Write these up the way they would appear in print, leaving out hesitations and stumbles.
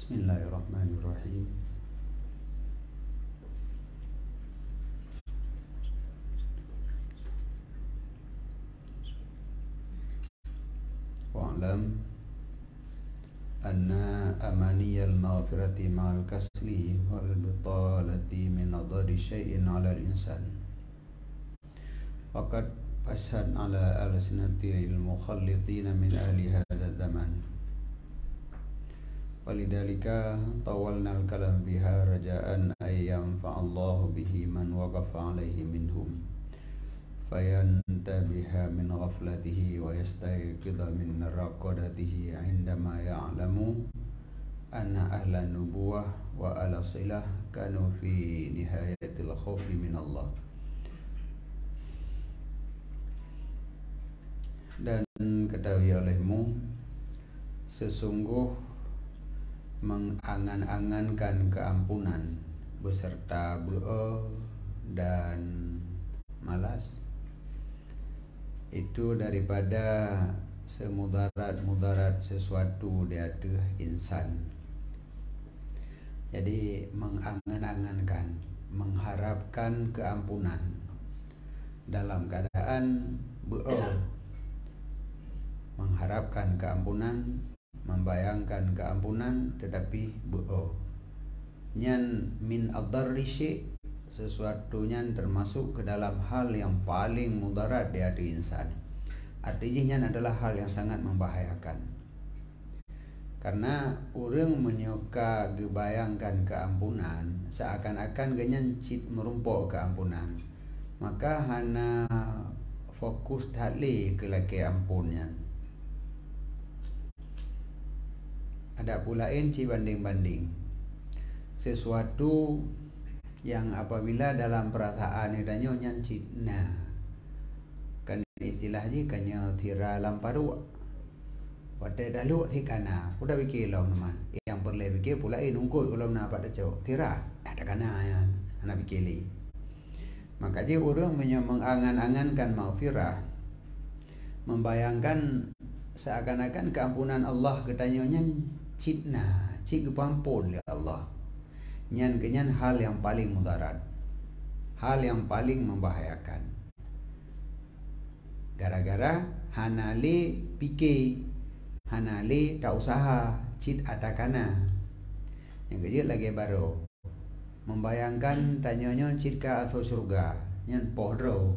Bismillahirrahmanirrahim. Wa'lam anna amaniyal maghfirati ma'al kasli wal bitalati min adari syai'in 'ala al-insan. Faqad ashad 'ala al-sinatil mukhallitina min ahli hadha zaman. Walidhalika tawalna al-kalam biha raja'an ay yanfa'allahu bihi man waqafa alaihi minhum fayantabiha min ghaflatihi wa yastayqidha min raqadatihi 'indama ya'lamu anna ahlan nubuwah wa ala silah kanu fi nihayatil khawfi min Allah. Dan ketahui olehmu, sesungguh mengangan-angankan keampunan beserta berdoa dan malas itu daripada semudarat-mudarat sesuatu di atas insan. Jadi mengangan-angankan, mengharapkan keampunan dalam keadaan berdoa, mengharapkan keampunan, membayangkan keampunan tetapi berdoa. Nyan min adarri syai', sesuatu nyan termasuk ke dalam hal yang paling mudarat di hati insan. Artinya nyan adalah hal yang sangat membahayakan. Karena orang menyuka gebayangkan keampunan seakan-akan genyan cit merumpok keampunan. Maka hana fokus tali ke laki ampunnya. Ada pula ci banding-banding sesuatu yang apabila dalam perasaan idanya nyancit, nah kan istilahnya kanya tira lamparu pada dalu tikana udah bikin law naman yang perlu bikin pula nungkul kalau nak pada cowok tira ada kana ya anak bikin. Maka dia orang mengangan-angankan maghfirah, membayangkan seakan-akan keampunan Allah ketanyanya citna cik kepampun ya Allah. Nyan kenyan hal yang paling mudarat, hal yang paling membahayakan. Gara-gara hanali pikir, hanali tak usaha cit atakana. Yang kecil lagi baru membayangkan tanyanya cit ke asal surga, nyan pohdro.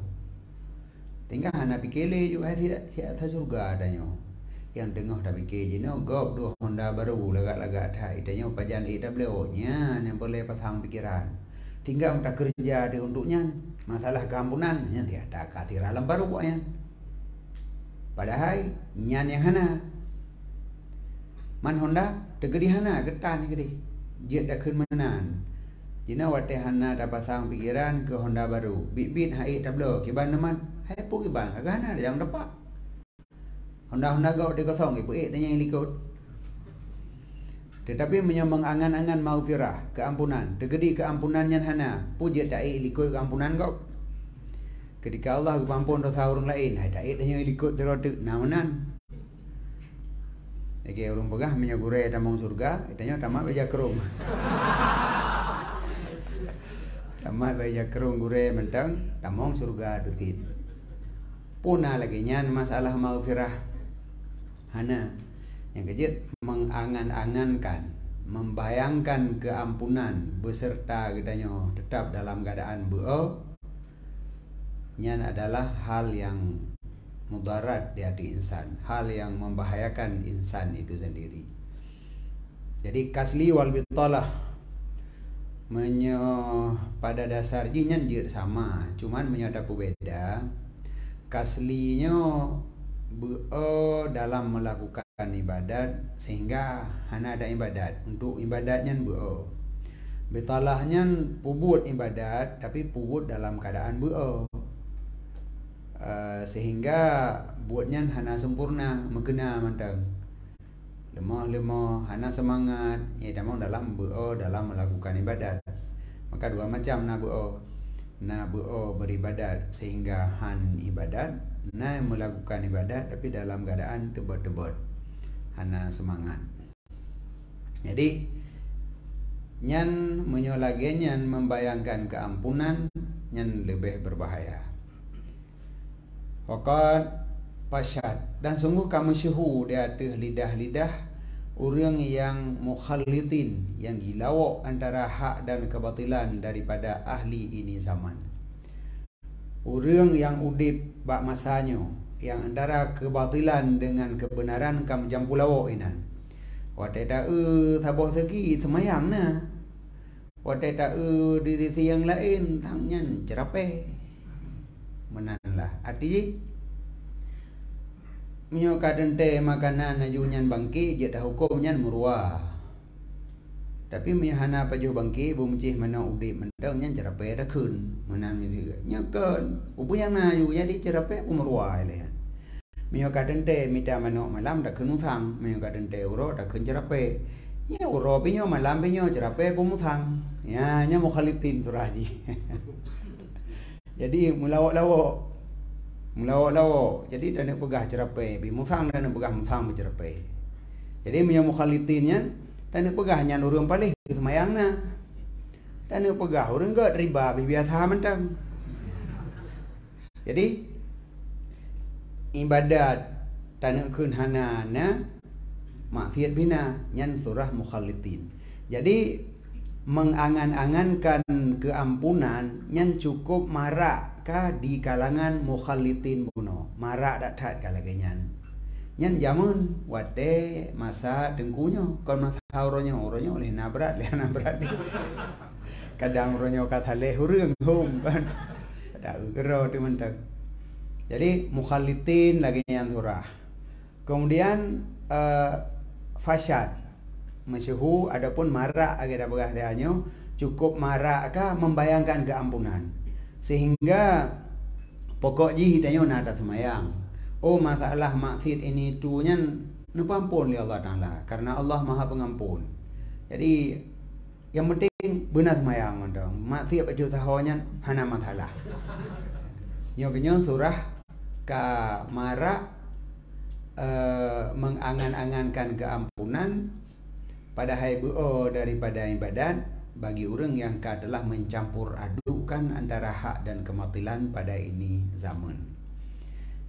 Tinggal hana pikir juga tidak asal surga adanya. Yang tengah dah fikir je no gop dua Honda baru lagak-lagak dah itanya pajan EWO nya yang boleh pasang pikiran. Tinggal tak kerja di untuknya masalah keampunan nya tiada katira alam baru buatnya. Padahal nyan yang hana man Honda tegedi hana getan gede. Dia dah keun menan. Jina wate hana dah pasang pikiran ke Honda baru. Bit-bit hai EWO kiban naman. Hai pu kiban agak hana jam dapat. Honda kau dia kosong ibu tanya yang likut. Tetapi menyambang angan-angan maghfirah, keampunan, tegedi keampunannya hana, puja ta'i likut keampunan kau. Ketika Allah kepampun dosa orang lain, hai ta'i tanya yang likut terotik namanan. Lagi orang pegah menyagure tamang surga, tanya tamat baja kerung. Tamat baja kerung gure mentang, tamang surga tutit. Punah lagi nyan masalah maghfirah. Hana yang kecil mengangan-angankan, membayangkan keampunan beserta katanya tetap dalam keadaan berdoa. Nyan adalah hal yang mudarat di hati insan, hal yang membahayakan insan itu sendiri. Jadi kasli wal bitalah pada dasarnya nyan sama, cuman menyata beda. Kaslinya dalam melakukan ibadat sehingga hana ada ibadat. Untuk ibadatnya betalahnya pubut ibadat tapi pubut dalam keadaan sehingga buatnya hana sempurna mengena mantang lemah hana semangat ya dalam dalam melakukan ibadat. Maka dua macam na beribadat sehingga han ibadat, na melakukan ibadat tapi dalam keadaan tebot-tebot hana semangat. Jadi Nyan menyolage nyan membayangkan keampunan nyan lebih berbahaya. Waqad pasyad dan sungguh kamu syuhu di atas lidah-lidah orang yang mukhalitin, yang dilawak antara hak dan kebatilan daripada ahli ini zaman. Orang yang udip bak masanya, yang antara kebatilan dengan kebenaran kamu jampu lawak inan. Watai tak sabah segi semayang na. Watai tak di sisi yang lain tangan cerape. Menanlah. Arti menyoka dente makanan najunyan bangki je dah hukum nyan murwa. Tapi menyahana pajuh bangki bu mencih mana udip mendang nyan cerape dah kun. Menan juga. Nyakan. Ubu yang na ju jadi cerape bu murwa ile. Menyoka dente mita manok malam dah kun musang. Menyoka dente uro dah kun cerape. Ya uro pinyo malam pinyo cerape bu musang. Ya nya mukhalitin suraji. Jadi mulawak-lawak. Jadi tak nak pegah cerape. Bi musang tak nak pegah musang bercerape. Jadi punya mukhalitinnya tak nak pegah nyan urang paling semayang na. Tak nak pegah urang gak riba biasa mentang. Jadi ibadat tak nak kun hana na maksiat bina nyan surah mukhalitin. Jadi mengangan-angankan keampunan nyan cukup marak ka di kalangan mukhalitin buno. Marak dak tat kalagenyan. Nyan jamun wate masa tengkunya kon masa uronyo oleh nabrat ni. Kadang uronyo kata leh hurung hum kan. Dak gero tu mentang. Jadi mukhalitin lagi nyan surah. Kemudian fasyad masyhu adapun marak agak dah berahdianyo cukup marak kah membayangkan keampunan sehingga pokok ji hitanyo nak ada semayang. Oh masalah maksiat ini tu nyan nupampun li Allah Taala karena Allah Maha Pengampun. Jadi yang penting benar semayang mendang. Maksiat baju tahonya hana masalah. Nyo surah ka marak mengangan-angankan keampunan pada hai bu'o daripada ibadat bagi orang yang telah mencampur adukan antara hak dan kematilan pada ini zaman.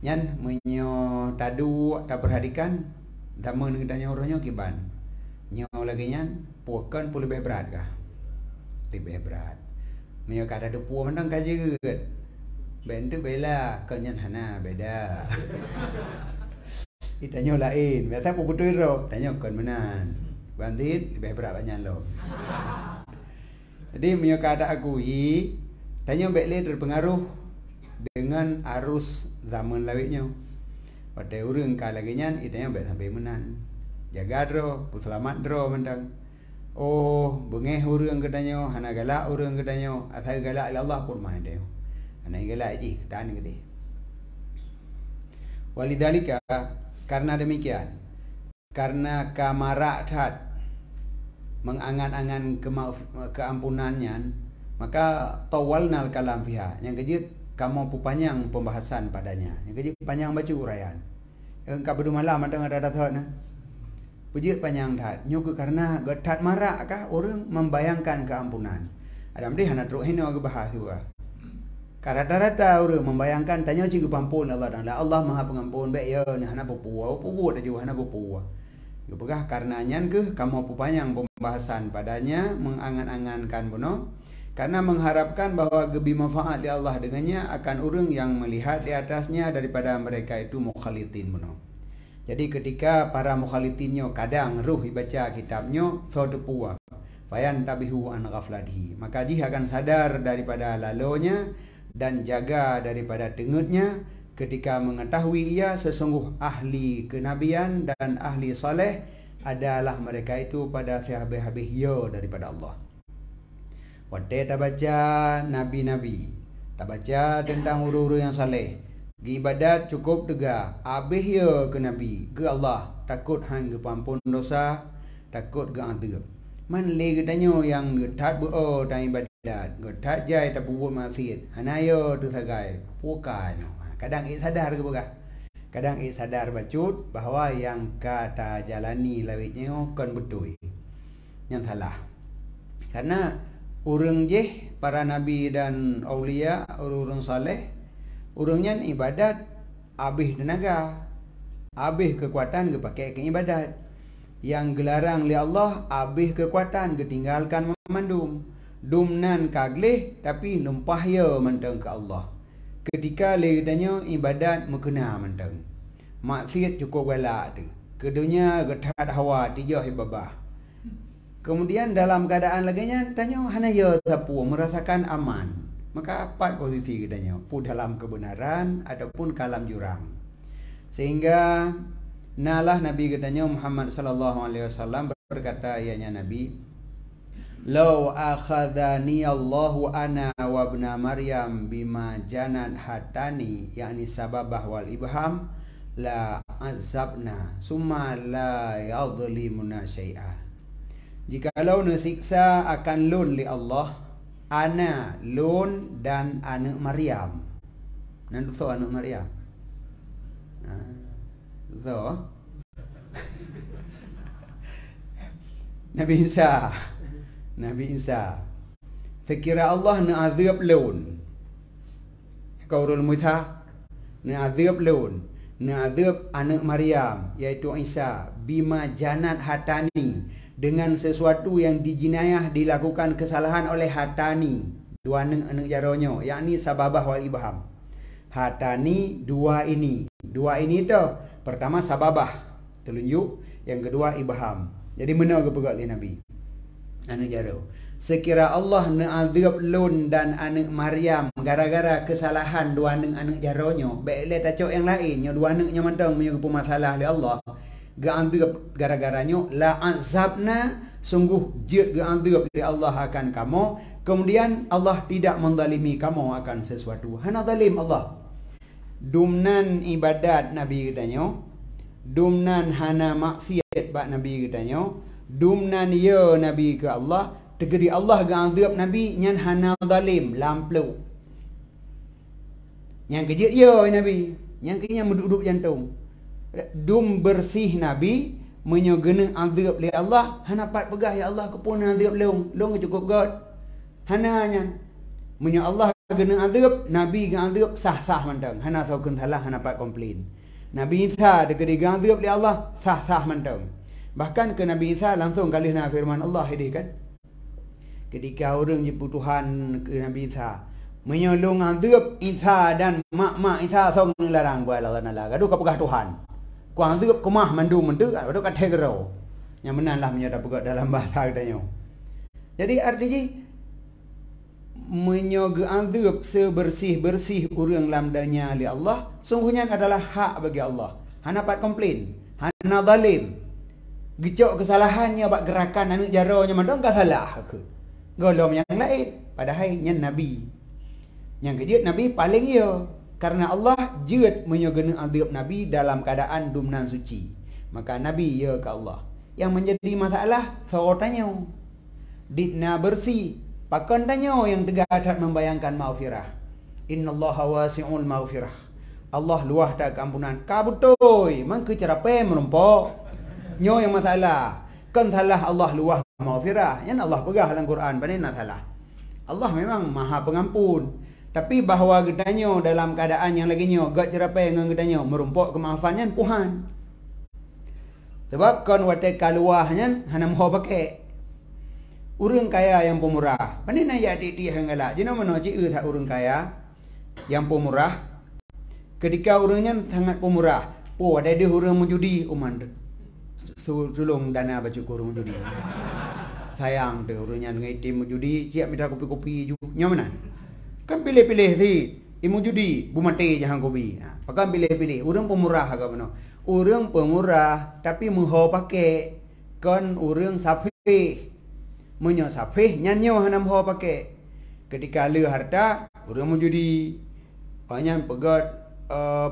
Nyan menyo tadu tak perhatikan damen gedanya orangnya kiban. Nyo lagi nyan puakan pun lebih berat kah? Lebih berat. Menyo kada ada puak menang kajeut. Bentu bela kan nyan hana beda. Itanya lain. Biasa pun betul ro, tanya kan menan. Bandit lebih berat banyak lo. Jadi punya kata akui tanya bekle terpengaruh dengan arus zaman lawiknya. Pada urang lagi nyan itanya bek sampai menan. Jaga dro, selamat dro mendang. Oh, bengeh urang katanya, hana galak urang katanya, asal galak Allah pun mah dia. Hana galak ji, dan gede. Walidalika karena demikian karena kamarak tat mengangan-angan keampunannya maka tawalnal kalam fiha yang kejut kamu panjang pembahasan padanya yang kejut panjang baca uraian yang ka bedu malam ada tat na pujut panjang tat nyuku karena tat marak kah orang membayangkan keampunan ada mesti hana teruk hino bahas juga. Rata-rata orang membayangkan tanya cikgu pampun Allah Taala. Allah Maha Pengampun baik ya ni hana berpuas, pubuat aja hana berpuas. Apakah karenanya ke kamu panjang pembahasan padanya mengangan-angankan buno karena mengharapkan bahwa gebi manfaat di Allah dengannya akan orang yang melihat di atasnya daripada mereka itu mukhalitin buno. Jadi ketika para mukhalitinnya kadang ruh dibaca kitabnya so terpuas. Fayan tabihu an ghaflatihi. Maka dia akan sadar daripada lalonya dan jaga daripada dengutnya ketika mengetahui ia sesungguh ahli kenabian dan ahli saleh adalah mereka itu pada sehabis-habis ya daripada Allah. Wadai tak baca nabi-nabi, tak baca tentang uru-uru yang saleh. Di ibadat cukup tegak, habis ya ke nabi, ke Allah, takut hang ke pampun dosa, takut ke azab. Man le katanya yang getat buo dan ibadat, getat jai tak buat maksiat. Hanayo tu sagai, pukai. Kadang sadar ke bukan? Kadang sadar bacut bahawa yang kata jalani lawitnya kan betul. Yang salah. Karena urang je para nabi dan aulia, urang saleh, urangnya ibadat habis tenaga, habis kekuatan ke pakai ke ibadat. Yang gelarang li Allah habis kekuatan ke tinggalkan memandum. Dumnan kagleh tapi numpah ya mentang ke Allah. Ketika le tanya ibadat mekena mentang. Maksiat cukup galak tu. Kedunya getat hawa tijah ibabah. Kemudian dalam keadaan laginya tanya hana ya sapu merasakan aman. Maka empat posisi katanya, pun dalam kebenaran ataupun kalam jurang. Sehingga nalah Nabi katanya Muhammad sallallahu alaihi wasallam berkata ianya Nabi, "Lau akhadhani Allahu ana wa ibna Maryam bima janat hatani," yakni sababah wal ibham, "la azabna summa la yadhlimuna syai'a." Jikalau nasiksa akan lun li Allah, ana lun dan anak Maryam. Nanti so anak Maryam. So Nabi Isa. Nabi Isa. Sekira Allah na azab lun. Kaurul Musa na azab lun. Na azab anak Maryam iaitu Isa bima janat hatani, dengan sesuatu yang dijinayah dilakukan kesalahan oleh hatani, dua anak jaronyo, yakni sababah wal ibham. Hatani dua ini tu pertama sababah telunjuk, yang kedua ibham. Jadi mana ke pegak li Nabi anak jaro. Sekira Allah na'adzab lun dan anak Maryam gara-gara kesalahan dua anak jaronyo, baik le tacok yang lain nyo dua anaknya mantang punya masalah li Allah, ga'adzab gara-garanyo la azabna, sungguh jid ga'adzab li Allah akan kamu. Kemudian Allah tidak menzalimi kamu akan sesuatu. Hana zalim Allah. Dumnan ibadat Nabi katanya, dumnan hana maksiat bak Nabi katanya, dumnan ya Nabi ke Allah, tegedi Allah ga'adzab Nabi nyan hana zalim lamplu. Yang kejit ya Nabi, yang kenya menduduk jantung. Dum bersih Nabi menyogena azab li Allah, hana pat pegah ya Allah kepuna azab long cukup god. Hana nyan menyo Allah gena azab, Nabi gena azab sah-sah mantang. Hana tau salah, hana pat komplain. Nabi Isa degedi gena azab li Allah sah-sah mantang. Bahkan ke Nabi Isa langsung kali na firman Allah ini kan. Ketika orang jemput Tuhan ke Nabi Isa, menyolong azab Isa dan mak Isa song larang gua Allah nala. Gaduh kapegah Tuhan. Kuang tu kemah mandu ada kata gerau. Yang menanlah menyadap pegat dalam bahasa katanya. Jadi artinya menyoga azab sebersih-bersih orang lamdanya li Allah, sungguhnya adalah hak bagi Allah. Hana pat komplain, hana zalim. Gicok kesalahannya bak gerakan anak jaronya mandang enggak salah ke. Golom yang lain padahal nya Nabi. Yang kejut Nabi paling ya. Karena Allah jid menyogena azab Nabi dalam keadaan dumnan suci. Maka Nabi ya ke Allah. Yang menjadi masalah seorangnya dikna bersih. Pakan tanya yang tegadat membayangkan maghfirah. Innallaha wasi'ul maghfirah. Allah luah tak keampunan. Kabutoi, mang ke cerape menumpuk. Nyo yang masalah. Kan salah Allah luah maghfirah. Yang Allah pegah dalam Quran, pandai nak salah. Allah memang Maha Pengampun. Tapi bahawa gedanyo dalam keadaan yang lagi nyo gak cerapai dengan gedanyo merumpuk kemaafannya Tuhan. Sebab kan watai kaluahnya hana mau pakai. Urang kaya yang pemurah. Pandai nak ya di yang galak. Jina mana cik tak urang kaya yang pemurah. Ketika urangnya sangat pemurah. Oh ada dia urang menjudi uman. Sulung dana baca urang menjudi. Sayang tu urangnya dengan tim menjudi siap minta kopi-kopi ju. Nya mana? Kan pilih-pilih si imu judi bumate jangan kopi. Pakai pilih-pilih. Urang pemurah agak mana? Urang pemurah tapi muho pakai kan urang sapih. Menyo sapih nyanyo hana muho pakai. Ketika le harta urang menjudi. Banyak pegat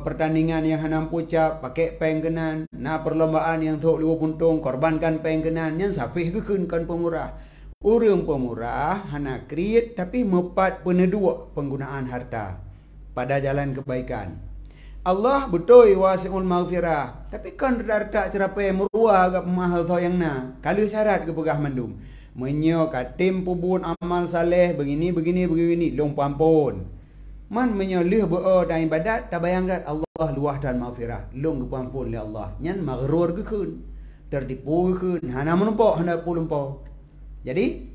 pertandingan yang hana pucap pakai pengkenan. Nah perlombaan yang tok liu puntung korbankan pengkenan yang sapih keun kan pemurah. Orang pemurah hana kriit tapi mepat peneduk penggunaan harta pada jalan kebaikan. Allah betul wasi'ul maghfirah. Tapi kan harta cerapai meruah agak mahal tau yang na. Kalau syarat ke pegah mandum. Menyo katim pubun amal saleh begini long pampun. Man menyo leh beo dan ibadat tak bayangkan Allah luah dan maghfirah. Long pampun le Allah. Nyan maghrur ke kun. Tertipu ke kun. Hana menempok hendak pulumpau. Jadi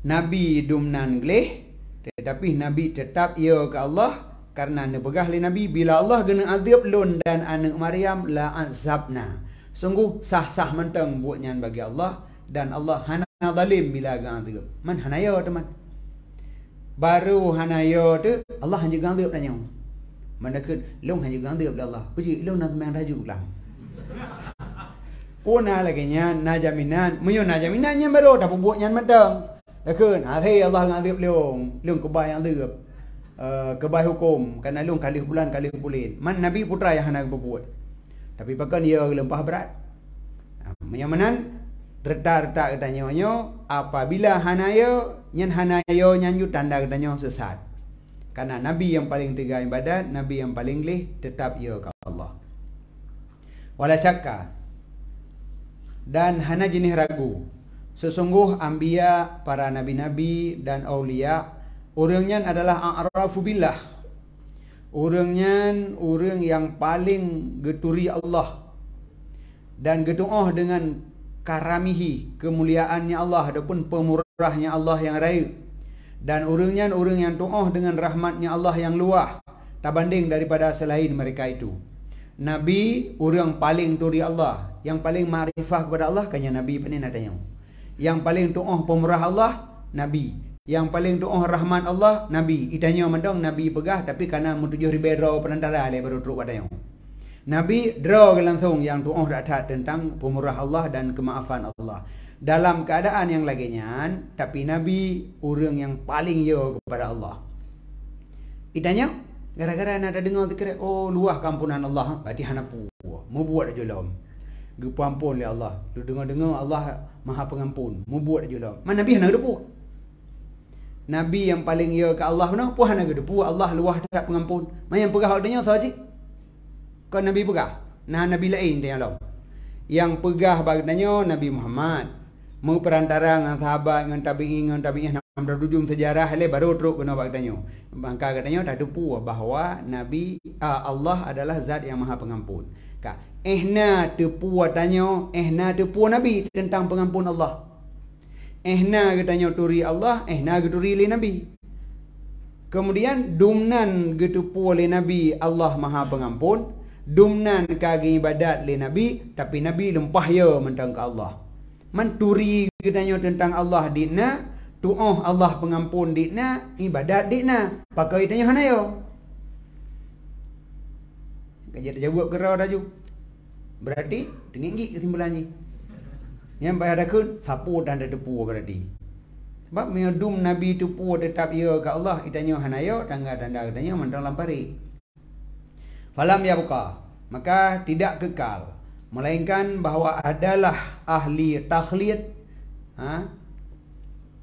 Nabi dumnan gleh tetapi Nabi tetap ia ke Allah karena nepegah le Nabi bila Allah kena azab lon dan anak Maryam la azabna. Sungguh sah-sah mentang buat nyan bagi Allah dan Allah hana zalim bila gang azab. Man hanaya teman. Baru hanaya tu Allah hanya gang azab tanya. Mana ke long hanya gang azab Allah. Puji long nak memang raju lang. Puna lagi nyan na jaminan, menyo na jaminan nyan baru dah buat nyan mentang. Lekun, hari Allah ngadib leong kebai yang adib. Kebai hukum kerana leong kali bulan kali bulan. Man Nabi putra yang hendak berbuat. Tapi bahkan dia lempah berat. Menyamanan retak-retak katanya apabila hanaya nyan hanayo nyan yu tanda katanya sesat. Karena Nabi yang paling tegar ibadat, Nabi yang paling leh tetap ia ke Allah. Wala syakka. Dan hana jenis ragu. Sesungguh anbiya, para nabi-nabi dan aulia, orangnya adalah a'rafu billah. Orangnya orang yang paling geturi Allah dan getu'ah dengan karamihi, kemuliaannya Allah ataupun pemurahnya Allah yang raya. Dan orangnya orang yang tu'ah dengan rahmatnya Allah yang luah, tak banding daripada selain mereka itu. Nabi orang paling turi Allah, yang paling ma'rifah kepada Allah kanya Nabi panin adanya. Yang paling tu'ah pemurah Allah, Nabi. Yang paling tu'ah rahmat Allah, Nabi. Itanya mendong Nabi pegah tapi kerana menuju ribero perantara le baru teruk padanya. Nabi draw langsung yang tu'ah datat tentang pemurah Allah dan kemaafan Allah. Dalam keadaan yang laginya, tapi Nabi orang yang paling ya kepada Allah. Itanya gara-gara nak dengar zikir, oh luah kampunan Allah, berarti hana puas. Mau buat aja lah. Gepampun oleh Allah. Lu dengar-dengar Allah Maha Pengampun. Mau buat aja lah. Mana Nabi hana gedepu. Nabi yang paling ya ke Allah benar, puas hana gedepu. Allah luah tak pengampun. Mana yang pegah adanya sahaja. Kau Nabi pegah. Nah Nabi lain dia lah. Yang pegah bagdanya Nabi Muhammad. Mau perantara dengan sahabat, dengan tabi'in nam ujung sejarah le baru teruk kena bagdanya. Maka katanya dah depu bahawa Nabi Allah adalah zat yang Maha Pengampun. Ehna tepu tanya, ehna tepu Nabi tentang pengampun Allah. Ehna katanya turi Allah, ehna geturi le Nabi. Kemudian dumnan getepu oleh Nabi Allah Maha Pengampun, dumnan kagi ibadat le Nabi, tapi Nabi lempah ya mentang ke Allah. Menturi katanya tentang Allah dikna, tu'ah Allah pengampun dikna, ibadat dikna. Pakai tanya hana yo. Kajian jawab kerau daju. Berarti tinggi kesimpulannya. Yang bayar dakun sapu dan depu berarti. Sebab mengedum Nabi tepu tetap ia ke Allah, itanya hanayo tanda-tanda katanya mentang lampari. Falam yabqa, maka tidak kekal, melainkan bahawa adalah ahli takhlid,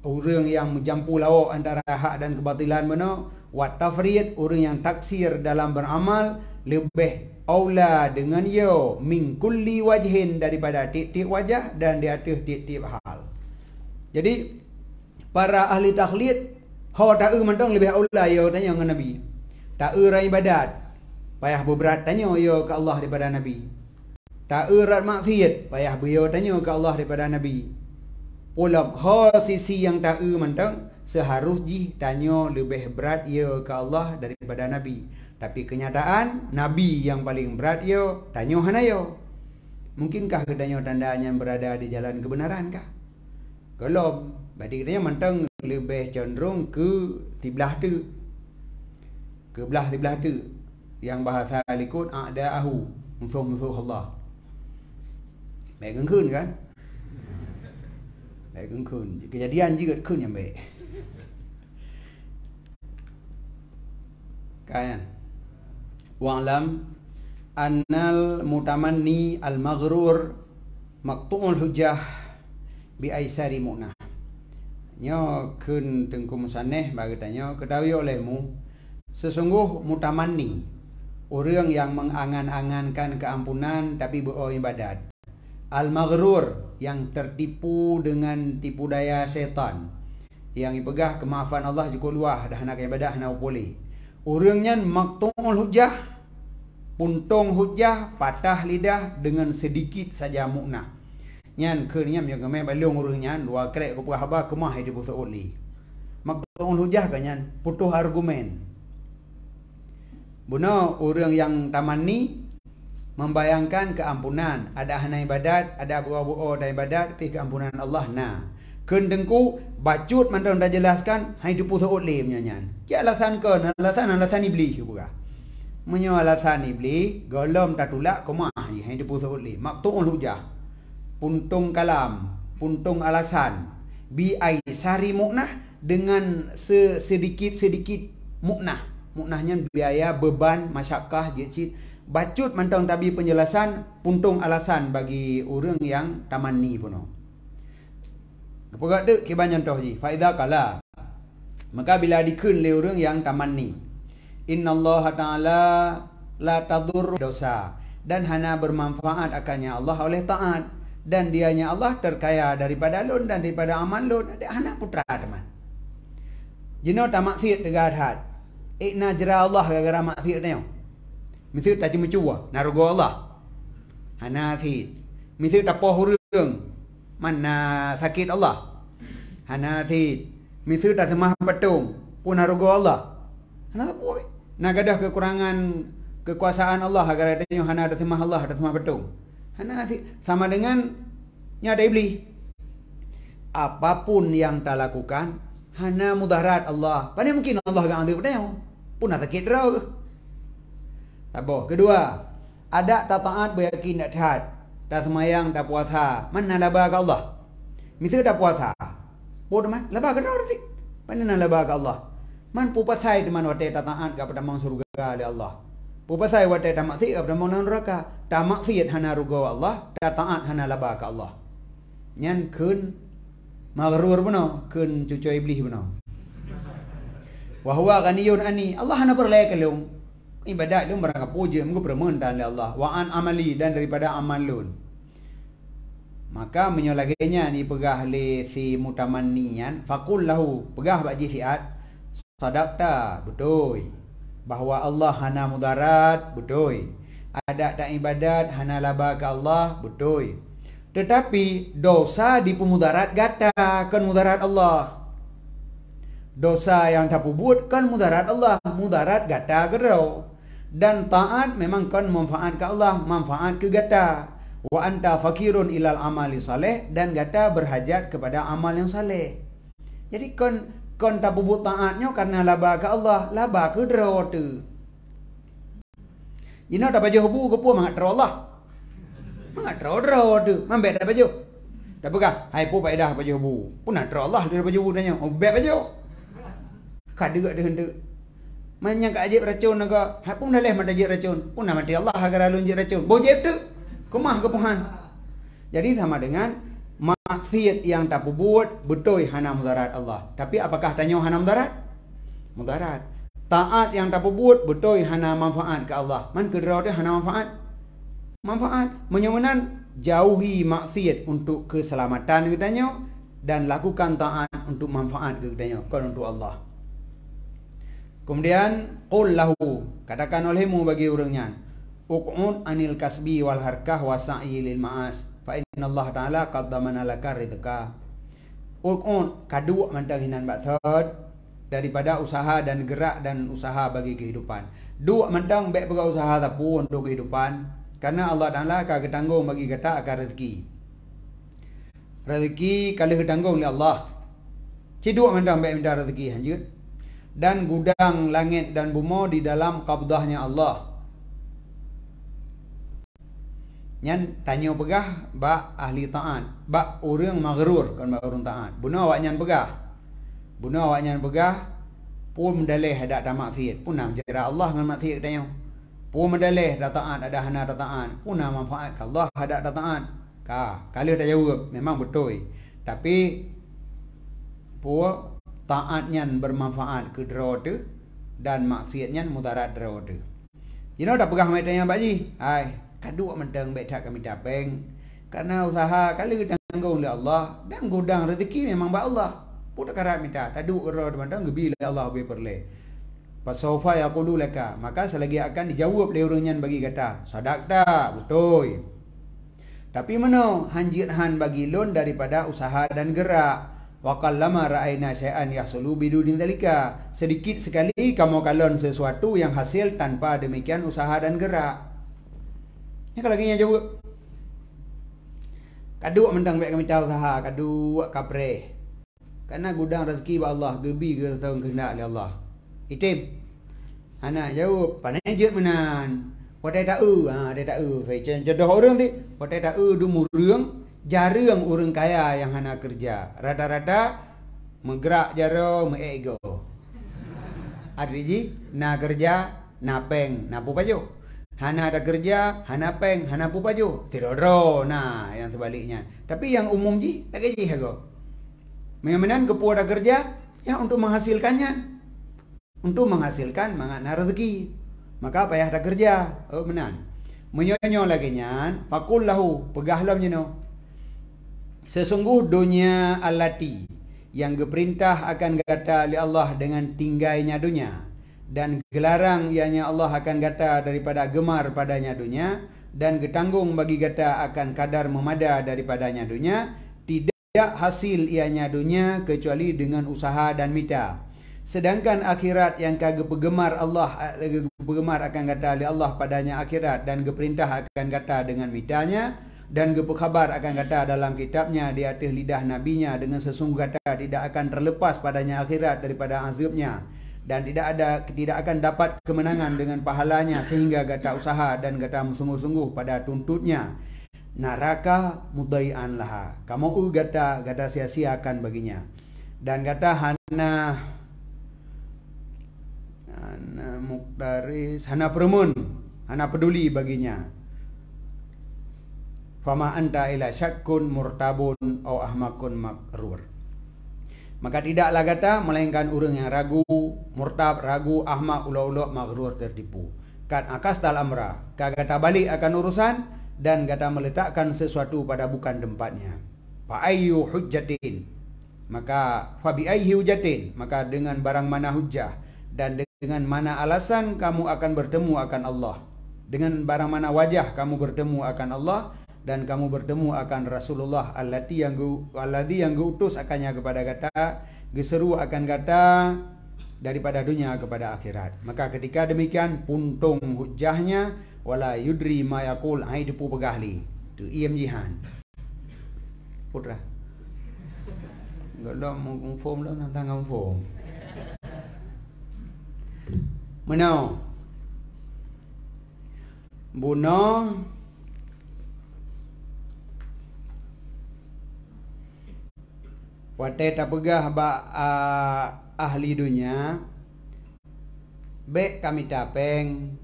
orang yang menjampu lauk antara hak dan kebatilan mana, wa tafrid, orang yang taksir dalam beramal, lebih aula dengan yo min kulli wajhin, daripada tiap-tiap wajah dan di atas tiap-tiap hal. Jadi para ahli takhlid hau tak mentang lebih aula yo tanya dengan Nabi. Tak rai ibadat payah berat tanya yo ke Allah daripada Nabi. Tak erat maksiat payah beliau tanya ke Allah daripada Nabi. Ulam ha sisi yang tak mentang seharusnya tanya lebih berat ia ke Allah daripada Nabi. Tapi kenyataan Nabi yang paling berat yo tanya hanayo. Mungkinkah katanya tandanya berada di jalan kebenaran kah? Kalau berarti katanya mentang lebih cenderung ke tiblah tu. Ke belah tu yang bahasa likut a'da'ahu, musuh-musuh Allah. Baik gengkun kan? Baik gengkun. Kejadian juga kun yang baik. Kan? Wa'lam annal mutamanni al-maghrur maqtu'ul hujjah bi aisari mu'nah. Nyo kun tengku musaneh bagi tanya ketahui olehmu, sesungguh mutamanni, orang yang mengangan-angankan keampunan tapi beribadat, Al-maghrur, yang tertipu dengan tipu daya syaitan, yang ipegah kemaafan Allah cukup luah, dah nak ibadah nak boleh. Orangnya maqtu'ul hujjah, puntung hujjah, patah lidah dengan sedikit saja muknah. Nyan kenyam yang kemai balung orangnya dua krek ke haba kemah di pusat oli. Maqtu'ul hujjah kan nyan putus argumen. Buno orang yang tamanni membayangkan keampunan, ada hana ibadat, ada buah-buah dan ibadat, tapi keampunan Allah nah. Kendengku bacut mantan dah jelaskan hai tu pusat oli menyanyan. Ki alasan ke alasan iblis juga. Menyo alasan iblis golom tatulak kemah hai tu pusat oli. Maqtu'ul hujjah. Puntung kalam, puntung alasan. Bi sari muknah dengan sedikit muknah. Muknahnya biaya, beban, masyakkah, jecit. Bacut mantang tabi penjelasan, puntung alasan bagi orang yang tamanni puno. Kepagat tu kibanyan toh ji. Faida kala. Maka bila dikun le orang yang tamanni. Innallaha ta'ala la tadur dosa. Dan hana bermanfaat akannya Allah oleh taat. Dan dianya Allah terkaya daripada lun dan daripada amal lun. Ada anak putra teman. Jino tak maksiat dekat hat. Ikna jera Allah gara-gara maksiat tanya. Mesti tak cuma cua narugo Allah. Hana thit. Mesti tak poh hurung. Mana sakit Allah. Hana thit. Mesti tak semah patung pun narugo Allah. Hana tak poh. Nak gadah kekurangan kekuasaan Allah agar tanya hana ada semah Allah, ada semah patung. Hana thit sama dengan nyada iblis. Apapun yang tak lakukan hana mudarat Allah. Pada mungkin Allah gak ambil tanya. Pun nak sakit rau ke? Tak boh. Kedua, ada tak taat beryakin tak taat, tak semayang, tak puasa. Mana labah ke Allah? Misal tak puasa. Boh teman, labah ke Allah sih? Mana nak labah ke Allah? Man pupasai teman wate tak taat ke pada mang surga oleh Allah. Pupasai wate tak maksiat pada mang neraka. Tak maksiat hana rugo Allah, tak taat hana labah ke Allah. Nyan kun maghrur benar, kun cucu iblis benar. Wahwa ghaniyun ani. Allah hana berlai kelung. Ibadat lu merangkap puja, mengu permentan oleh Allah. Wa an amali, dan daripada amal lun. Maka menyolagainya ni pegah le si mutamannian. Faqul lahu, pegah bak jisiat. Sadaqta, betul. Bahawa Allah hana mudarat, betul. Ada tak ibadat, hana laba ke Allah, betul. Tetapi dosa di pemudarat gata, kan mudarat Allah. Dosa yang tak buat kan mudarat Allah, mudarat gata gerau. Dan taat memang kan manfaat ke Allah, manfaat ke gata. Wa anta fakirun ilal amali saleh, dan gata berhajat kepada amal yang saleh. Jadi kan tak buat taatnya karena laba ke Allah, laba ke gerau tu. Jina tak baju hubu ke pu mangat gerau Allah. Mangat gerau tu, mambet dah baju. Tak pegah, hai pu faedah baju hubu. Pun nak gerau Allah dia baju hubu tanya. Oh bet baju. Kada ada hendak Manyak ajib racun naga. Hak pun dah leh mata ajib racun. Pun nama dia Allah agar alun ajib racun. Bojeb tu. Kemah kepuhan. Jadi sama dengan maksiat yang tak buat betul hana mudarat Allah. Tapi apakah tanya hana mudarat? Mudarat. Taat yang tak buat betul hana manfaat ke Allah. Man kedera dia hana manfaat. Manfaat. Menyamanan jauhi maksiat untuk keselamatan katanya dan lakukan taat untuk manfaat katanya. Kan untuk Allah. Kemudian qul lahu, katakan olehmu bagi orangnya, uq'ud anil kasbi wal harkah wa sa'i lil ma'as fa inna Allah taala qaddamana laka rizqa. Uq'ud kadu mantang hinan baksud daripada usaha dan gerak dan usaha bagi kehidupan. Dua mantang baik berusaha tapu untuk kehidupan karena Allah taala akan ketanggung bagi kata akan rezeki. Rezeki kalau ketanggung oleh Allah. Ciduk mantang baik minta rezeki hanjut. Dan gudang langit dan bumi di dalam qabdahnya Allah. Nyan tanya pegah bak ahli taat, bak orang maghrur kan bak orang taat. Buna awak nyan pegah. Buna awak nyan pegah pun mendalih ada tak maksiat. Pun nak jera Allah dengan maksiat tanya. Pun mendalih dak taat ada hana dak taat. Pun nak manfaat Allah ada dak taat. Kalau tak jawab memang betul. Tapi pun taatnya bermanfaat ke dera tu dan maksiatnya mudarat dera tu. You know dah pegah mai tanya pak ji. Hai, kadu mentang baik tak kami tapeng. Karena usaha kali ditanggung oleh Allah dan gudang rezeki memang ba Allah. Pudak karat minta tadu ro mandang gebi oleh Allah be perle. Pasaufa yaqulu laka, maka selagi akan dijawab oleh orangnya bagi kata sadaqta, betul. Tapi mana hanjir han bagi lon daripada usaha dan gerak. Wa qallama ra'ayna syai'an yahsulu bidudin dzalika. Sedikit sekali kamu kalon sesuatu yang hasil tanpa demikian usaha dan gerak. Ini kalau lagi jawab. Kaduk mentang baik kami tahu usaha, kaduk kapre. Karena gudang rezeki ba Allah, gebi ke tahun kehendak oleh Allah. Itim. Anak jawab, pandai je menan. Watai tak dia tak jodoh orang tu. Watai tak du murung, jarang orang kaya yang hana kerja. Rata-rata menggerak jaro mengego. Ada ji, na kerja, na peng, na pu baju. Hana ada kerja, hana peng, hana pu baju. Tirodro, nah yang sebaliknya. Tapi yang umum ji, tak gaji hago. Mengemenan kepu ada kerja, ya untuk menghasilkannya. Untuk menghasilkan mangana rezeki. Maka payah tak kerja. Oh menan. Menyonyo lagi nyan, fakul lahu, pegahlah menyono. Sesungguh dunia allati yang geperintah akan kata oleh Allah dengan tinggainya dunia dan gelarang ianya Allah akan kata daripada gemar padanya dunia dan getanggung bagi kata akan kadar memada daripadanya dunia, tidak hasil ianya dunia kecuali dengan usaha dan mita. Sedangkan akhirat yang kagak penggemar Allah, penggemar akan kata oleh Allah padanya akhirat dan geperintah akan kata dengan mitanya dan khabar akan kata dalam kitabnya di atas lidah nabinya dengan sesungguh kata tidak akan terlepas padanya akhirat daripada azabnya dan tidak akan dapat kemenangan dengan pahalanya sehingga kata usaha dan kata sungguh-sungguh pada tuntutnya. Naraka mudai'an laha, kamu kata sia-siakan baginya. Dan kata hana muktaris, hana peremun, hana peduli baginya. Fama anta ila syakkun murtabun au ahmakun makrur. Maka tidaklah kata melainkan orang yang ragu, murtab, ragu, ahmak, ulo-ulo, makrur, tertipu. Kan akas tal amra, kata balik akan urusan dan kata meletakkan sesuatu pada bukan tempatnya. Fa ayyu hujjatin, maka fa bi ayyi hujjatin, maka dengan barang mana hujjah dan dengan mana alasan kamu akan bertemu akan Allah, dengan barang mana wajah kamu bertemu akan Allah dan kamu bertemu akan Rasulullah alladzi yang diutus akannya kepada kata geseru akan kata daripada dunia kepada akhirat. Maka ketika demikian puntung hujahnya wala yudri ma yaqul ai depu pegahli tu iem jihan putra enggak mau form lo tentang form menau buno wate tak pegah ba ahli dunia be kami tapeng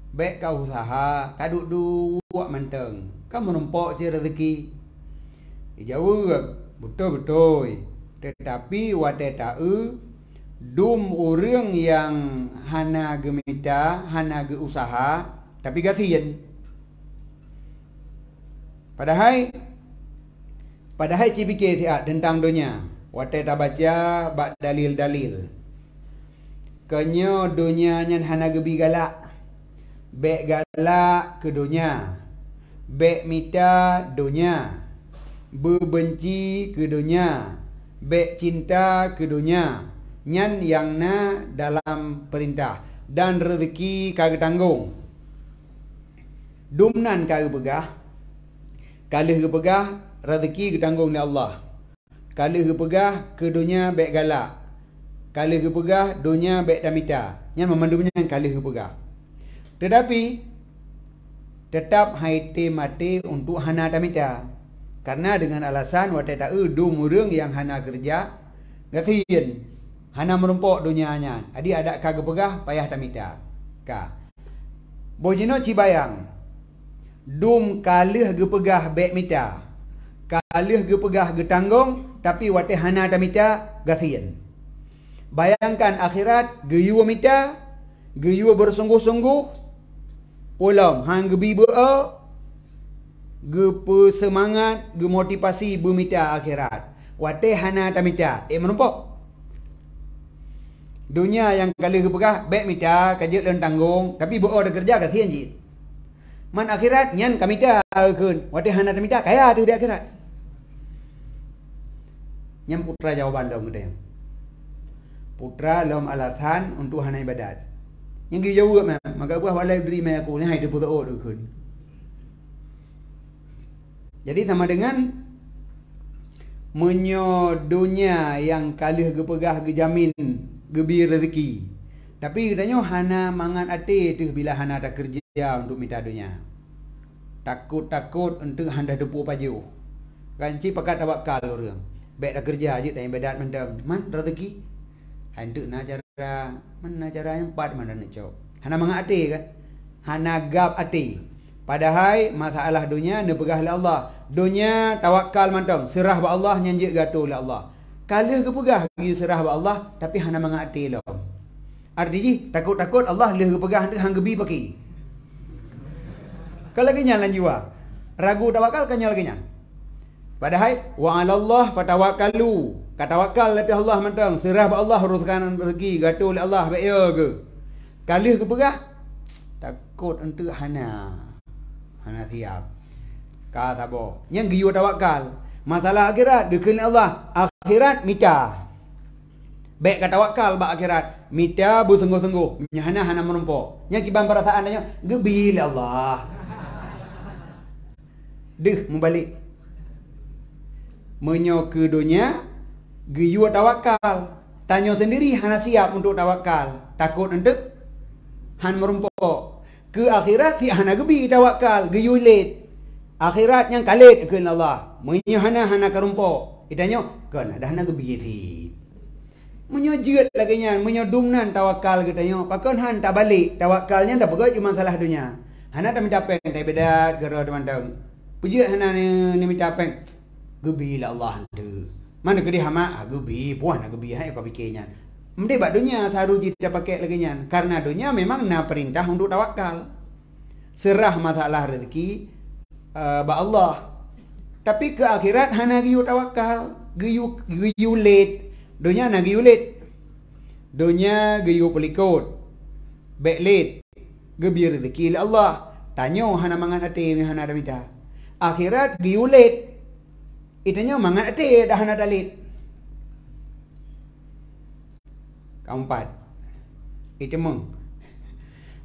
be kau usaha kaduk dua menteng kamu numpuk je rezeki jawab betul-betul tetapi wate tak dum orang yang hana gemita, hana ge usaha, tapi gasian. Padahal cipike dia tentang dunia. Watai tak baca bak dalil-dalil. Kenyo dunia nyan hana gebi galak. Bek galak ke dunia. Bek mita dunia. Berbenci ke dunia. Bek cinta ke dunia. Nyan yang na dalam perintah dan rezeki kagak tanggung. Dumnan kagak pegah. Kalih ke pegah rezeki ketanggung oleh Allah. Kalih ke pegah ke dunia baik galak. Kalih ke pegah dunia baik damita. Nyan memandumnya kalih ke pegah. Tetapi tetap haite mati untuk hana damita. Karena dengan alasan watai tak dum urang yang hana kerja gasian. Hana merumpuk dunianya. Adi ada kagak pegah payah tamita. Ka. Bojino cibayang. Dum kalih ge pegah bek mita. Kalih ge pegah ge tanggung tapi wate hana tamita gasian. Bayangkan akhirat ge yuwa mita, ge yuwa bersungguh-sungguh. Ulam hang ge bibo semangat, motivasi bermita akhirat. Wate hana tamita. Menumpuk. Dunia yang kali kepegah, baik mita, kajut dan tanggung. Tapi buat ada kerja kasihan je. Man akhirat, nyan kamita kun. Wate hana tamita, kaya tu di akhirat. Nyan putra jawaban dalam kita. Putra dalam alasan untuk hana ibadat. Yang dia jawab, maka buah walai beri mai aku, ni hai dia putra tu kun. Jadi sama dengan menyo dunia yang kalih gepegah gejamin gebi rezeki. Tapi katanya hana mangan ate tu bila hana ada kerja untuk minta dunia. Takut-takut untuk handa depu paju. Kanci pakat tawakal orang. Baik dah kerja aje tak ibadat mendam. Man rezeki. Hantu nak cara mana cara yang empat mana nak cok. Hana mangan ate kan. Hana gap ate. Padahal masalah dunia ne pegah oleh Allah. Dunia tawakal mantong, serah ba Allah nyanjik gato oleh Allah. Kalih ke pegah gi serah ba Allah tapi hana mangati lo. Artinya takut-takut Allah leh ke pegah hang gebi paki. Kalau kenyal lan jiwa. Ragu tawakal kenyal kenyal. Padahal wa 'ala Allah fatawakkalu. Katawakal lebih Allah mantong, serah ba Allah uruskan rezeki gato oleh Allah baik ya ke. Kalih ke pegah takut untuk hana siap. Kata bo, yang giyu tawakal. Masalah akhirat dikeun Allah. Akhirat mita. Baik kata tawakal ba akhirat, mita bersungguh-sungguh. Hana menumpuk. Yang kiban perasaan nya gebil Allah. Deh membalik. Menyo ke dunia giyu tawakal. Tanya sendiri hana siap untuk tawakal. Takut untuk han merumpuk. Ke akhirat si hana gebi tawakal, geyulit. Akhirat yang kalit ke Allah. Menyo hana karumpuk. Itanya kan dah hana gebi si. Menyo jeut lagi nya, menyo dumnan tawakal katanya. Pakon han tak balik, tawakalnya dah pegat cuma salah dunia. Hana tak minta peng tak bedat garo teman-teman. Pujiat hana ni minta peng. Gebi lah Allah tu. Mana ke dia hama gebi, puan gebi hai kau fikirnya. Mesti bak dunia saru kita pakai lagi nya. Karena dunia memang na perintah untuk tawakal. Serah masalah rezeki ba Allah. Tapi ke akhirat hana giyu tawakal, giyu late. Dunia na giyu late. Dunia giyu pelikut. Baik late. Gebi rezeki Allah. Tanyo hana mangan ate hana ada minta. Akhirat giyu late. Itanya mangan ate dah hana dalit. Keempat, itu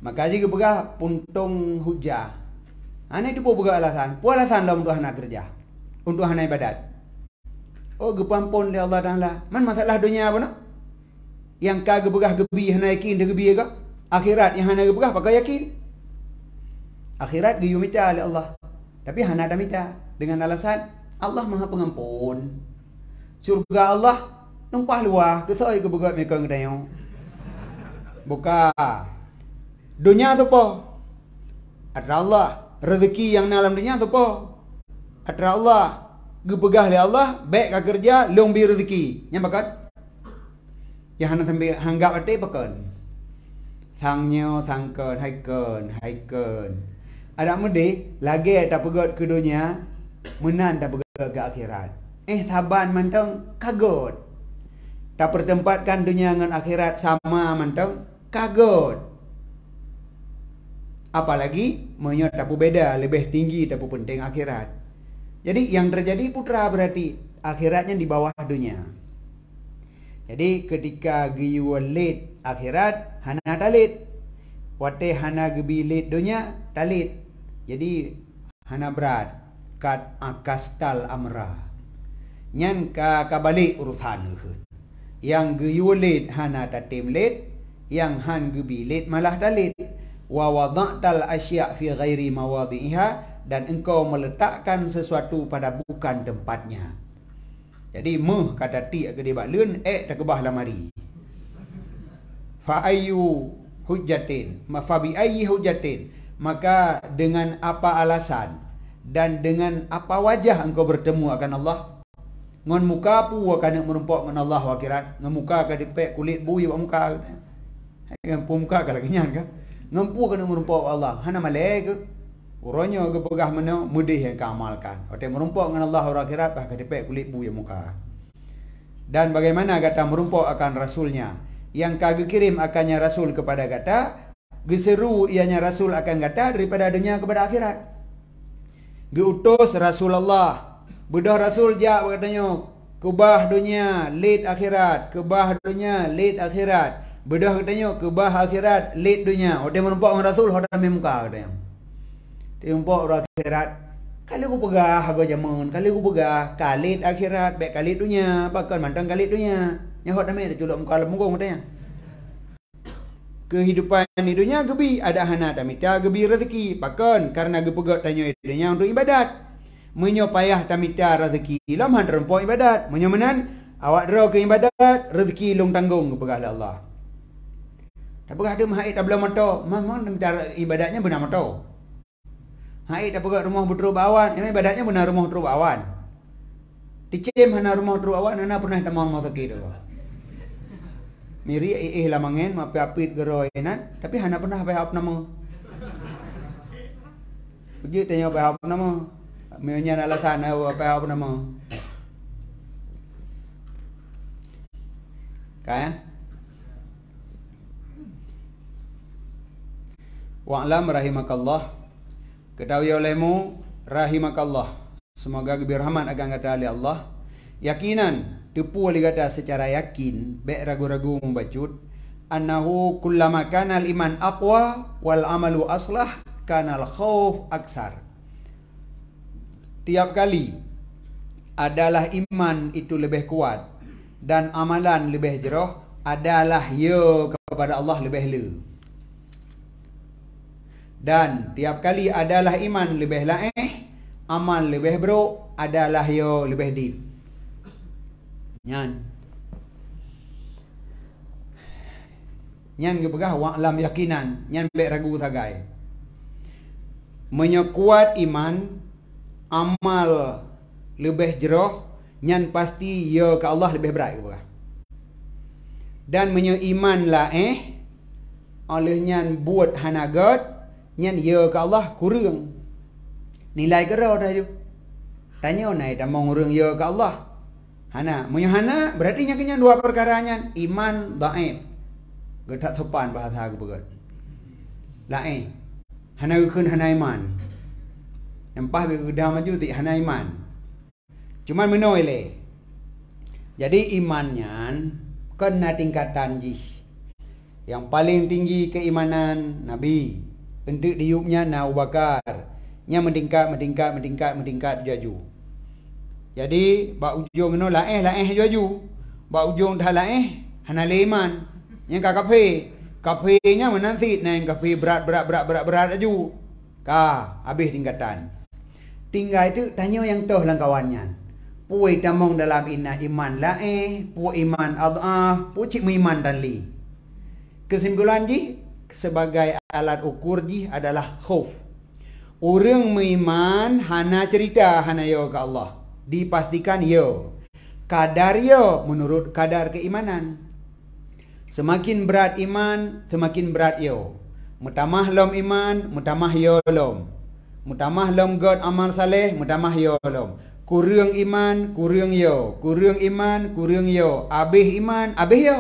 maka jika berah puntung hujah. Ana itu pun berah alasan. Pun alasan lah untuk hana kerja, untuk hana ibadat. Oh gepampun oleh Allah Taala. Man masalah dunia apa nak? Yang kagak berah gebi hana yakin dia gebi ke? Akhirat yang hana berah pakai yakin. Akhirat giyu minta oleh Allah. Tapi hana ada minta dengan alasan Allah Maha Pengampun. Surga Allah numpah luah, kesoi ke begat mereka ngedayo. Buka. Dunia tu po. Ada Allah. Rezeki yang dalam dunia tu po. Ada Allah. Gepegah oleh Allah, baik ka kerja, lombi rezeki. Yang bakat. Yang hana sampai hanggap ate pakon. Sangnyo sangkon, haiken. Ada mudi lagi tak pegat ke dunia, menan tak pegat ke akhirat. Saban mantong kagot. Tak pertempatkan dunia dengan akhirat sama mantong kagot. Apalagi menyo tak beda, lebih tinggi tak penting akhirat. Jadi yang terjadi putra berarti akhiratnya di bawah dunia. Jadi ketika giyu late akhirat hana talit. Wate hana gebi late dunia talit. Jadi hana berat kat akastal amra. Nyan ka balik urusan ke. Yang geyulit hana tatim lit, yang han gebilit malah dalit. Wa wada'tal asya' fi ghairi mawadhi'iha, dan engkau meletakkan sesuatu pada bukan tempatnya. Jadi kata ti ke dia bakleun tak kebah lamari. Fa ayyu hujjatin, fa bi ayyi hujjatin, maka dengan apa alasan dan dengan apa wajah engkau bertemu akan Allah? Ngon muka pu akan merumpok dengan Allah akhirat. Ngon muka ka dipek kulit bui ba muka. Ngon pu muka ka lagi nyan ka. Ngon pu akan merumpok Allah. Hana malek. Uronyo ke pegah mana mudih yang keamalkan. Ote merumpok dengan Allah orang akhirat bah kedepek kulit bu yang muka. Dan bagaimana kata merumpok akan rasulnya yang kagak kirim akannya rasul kepada kata geseru ianya rasul akan kata daripada dunia kepada akhirat. Diutus Rasulullah. Bedah rasul jak katanya kebah dunia lid akhirat, kebah dunia lid akhirat. Bedah katanya kebah akhirat lid dunia. Ote merumpok dengan rasul hoda muka katanya. Timpok orang akhirat. Kali aku pegah aku jamun, kali aku pegah kalit akhirat, baik kalit dunia, pakai mantang kalit dunia. Nyahot namanya dia culuk muka lemunggung katanya. Kehidupan di dunia gebi ada hana tamita gebi rezeki, pakai karena gepegat tanya dunia untuk ibadat. Menyo payah tamita rezeki, lam han rempok ibadat. Menyo menan awak draw ke ibadat, rezeki long tanggung kepegah Allah. Tak pegah tu mahai tak belum moto, mohon cara ibadatnya benar moto. Hai tak pegak rumah berteruk awan. Ini ibadatnya benar rumah teruk awan. Dicem hana rumah teruk awan hana pernah tamang mau sakit tu. Miri lah mangen mapi apit geroenan tapi hana pernah apa nama. Pergi tanya apa nama. Meunya alasan apa nama. Kan? Wa'lam rahimakallah. Ketahui olehmu rahimakallah. Semoga birahmat akan kata oleh Allah. Yakinan tepu oleh kata secara yakin, baik ragu-ragu membacut, annahu kullama kana al-iman aqwa wal amalu aslah kana al-khauf aksar. Tiap kali adalah iman itu lebih kuat dan amalan lebih jeroh, adalah ya kepada Allah lebih le. Dan tiap kali adalah iman lebih laeh, amal lebih bro, adalah yo lebih dit. Nyan. Nyan gepegah wa'lam yakinan, nyan bek ragu sagai. Menyekuat iman, amal lebih jeroh, nyan pasti yo ke Allah lebih berat gepegah. Dan iman laeh, oleh nyan buat hanagat, nyan ya ke Allah kurang. Nilai kera dah tu. Tanya nai tak mau kurang ya ke Allah. Hana, hana berarti nya kenya dua perkara nyan iman dhaif. Getak sopan bahasa aku begat. Lain. Hana keun hana iman. Empah be gedah maju ti hana iman. Cuman menoi le. Jadi imannya kena tingkatan jih. Yang paling tinggi keimanan Nabi. Untuk diupnya Abu Bakar. Nya meningkat jaju. Jadi ba ujung no laeh jaju. Ba ujung dah laeh hana leman. Yang kafe nya menanti nang kafe berat jaju. Ka habis tingkatan. Tinggal itu tanya yang toh lang kawannya. Puai tamong dalam iman laeh, puai iman Allah, puai iman dan li. Kesimpulan ji sebagai alat ukur ji adalah khauf. Orang beriman hana cerita hana yo ke Allah. Dipastikan yo. Kadar yo menurut kadar keimanan. Semakin berat iman, semakin berat yo. Mutamah lom iman, mutamah yo lom. Mutamah lom god amal saleh, mutamah yo lom. Kurang iman, kurang yo. Kurang iman, kurang yo. Abih iman, abih yo.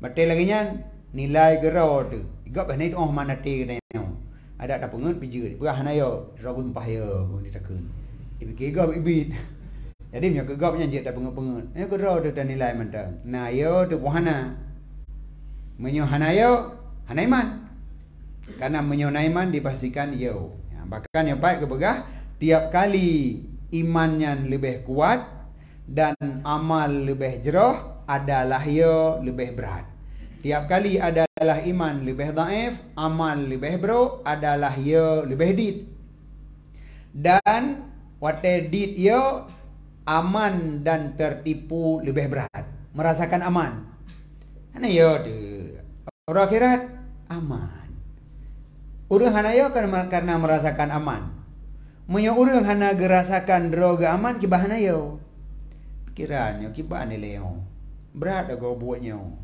Betul lagi nyan. Nilai gerau tu. Igap ni tu mana ti neo. Ada tak pengen pijut. Berah na yo, rabun pahyo pun ditakun. Ibi igap ibit. Jadi nya gegapnya je tak pengen. Gerau tu dan nilai mentang. Na yo tu pohana. Menyo hana yo, hana iman. Karena menyo iman dipastikan yo. Bahkan yang baik kebegah tiap kali imannya lebih kuat dan amal lebih jeroh adalah yo lebih berat. Tiap kali adalah iman lebih dhaif, amal lebih bro, adalah ya lebih dit. Dan wate dit ya aman dan tertipu lebih berat. Merasakan aman. Hana ya tu. Orang akhirat aman. Urang hana ya karena merasakan aman. Munyo urang hana gerasakan droga aman kibah hana ya. Pikirannya kibah ni leo. Berat aku buatnya.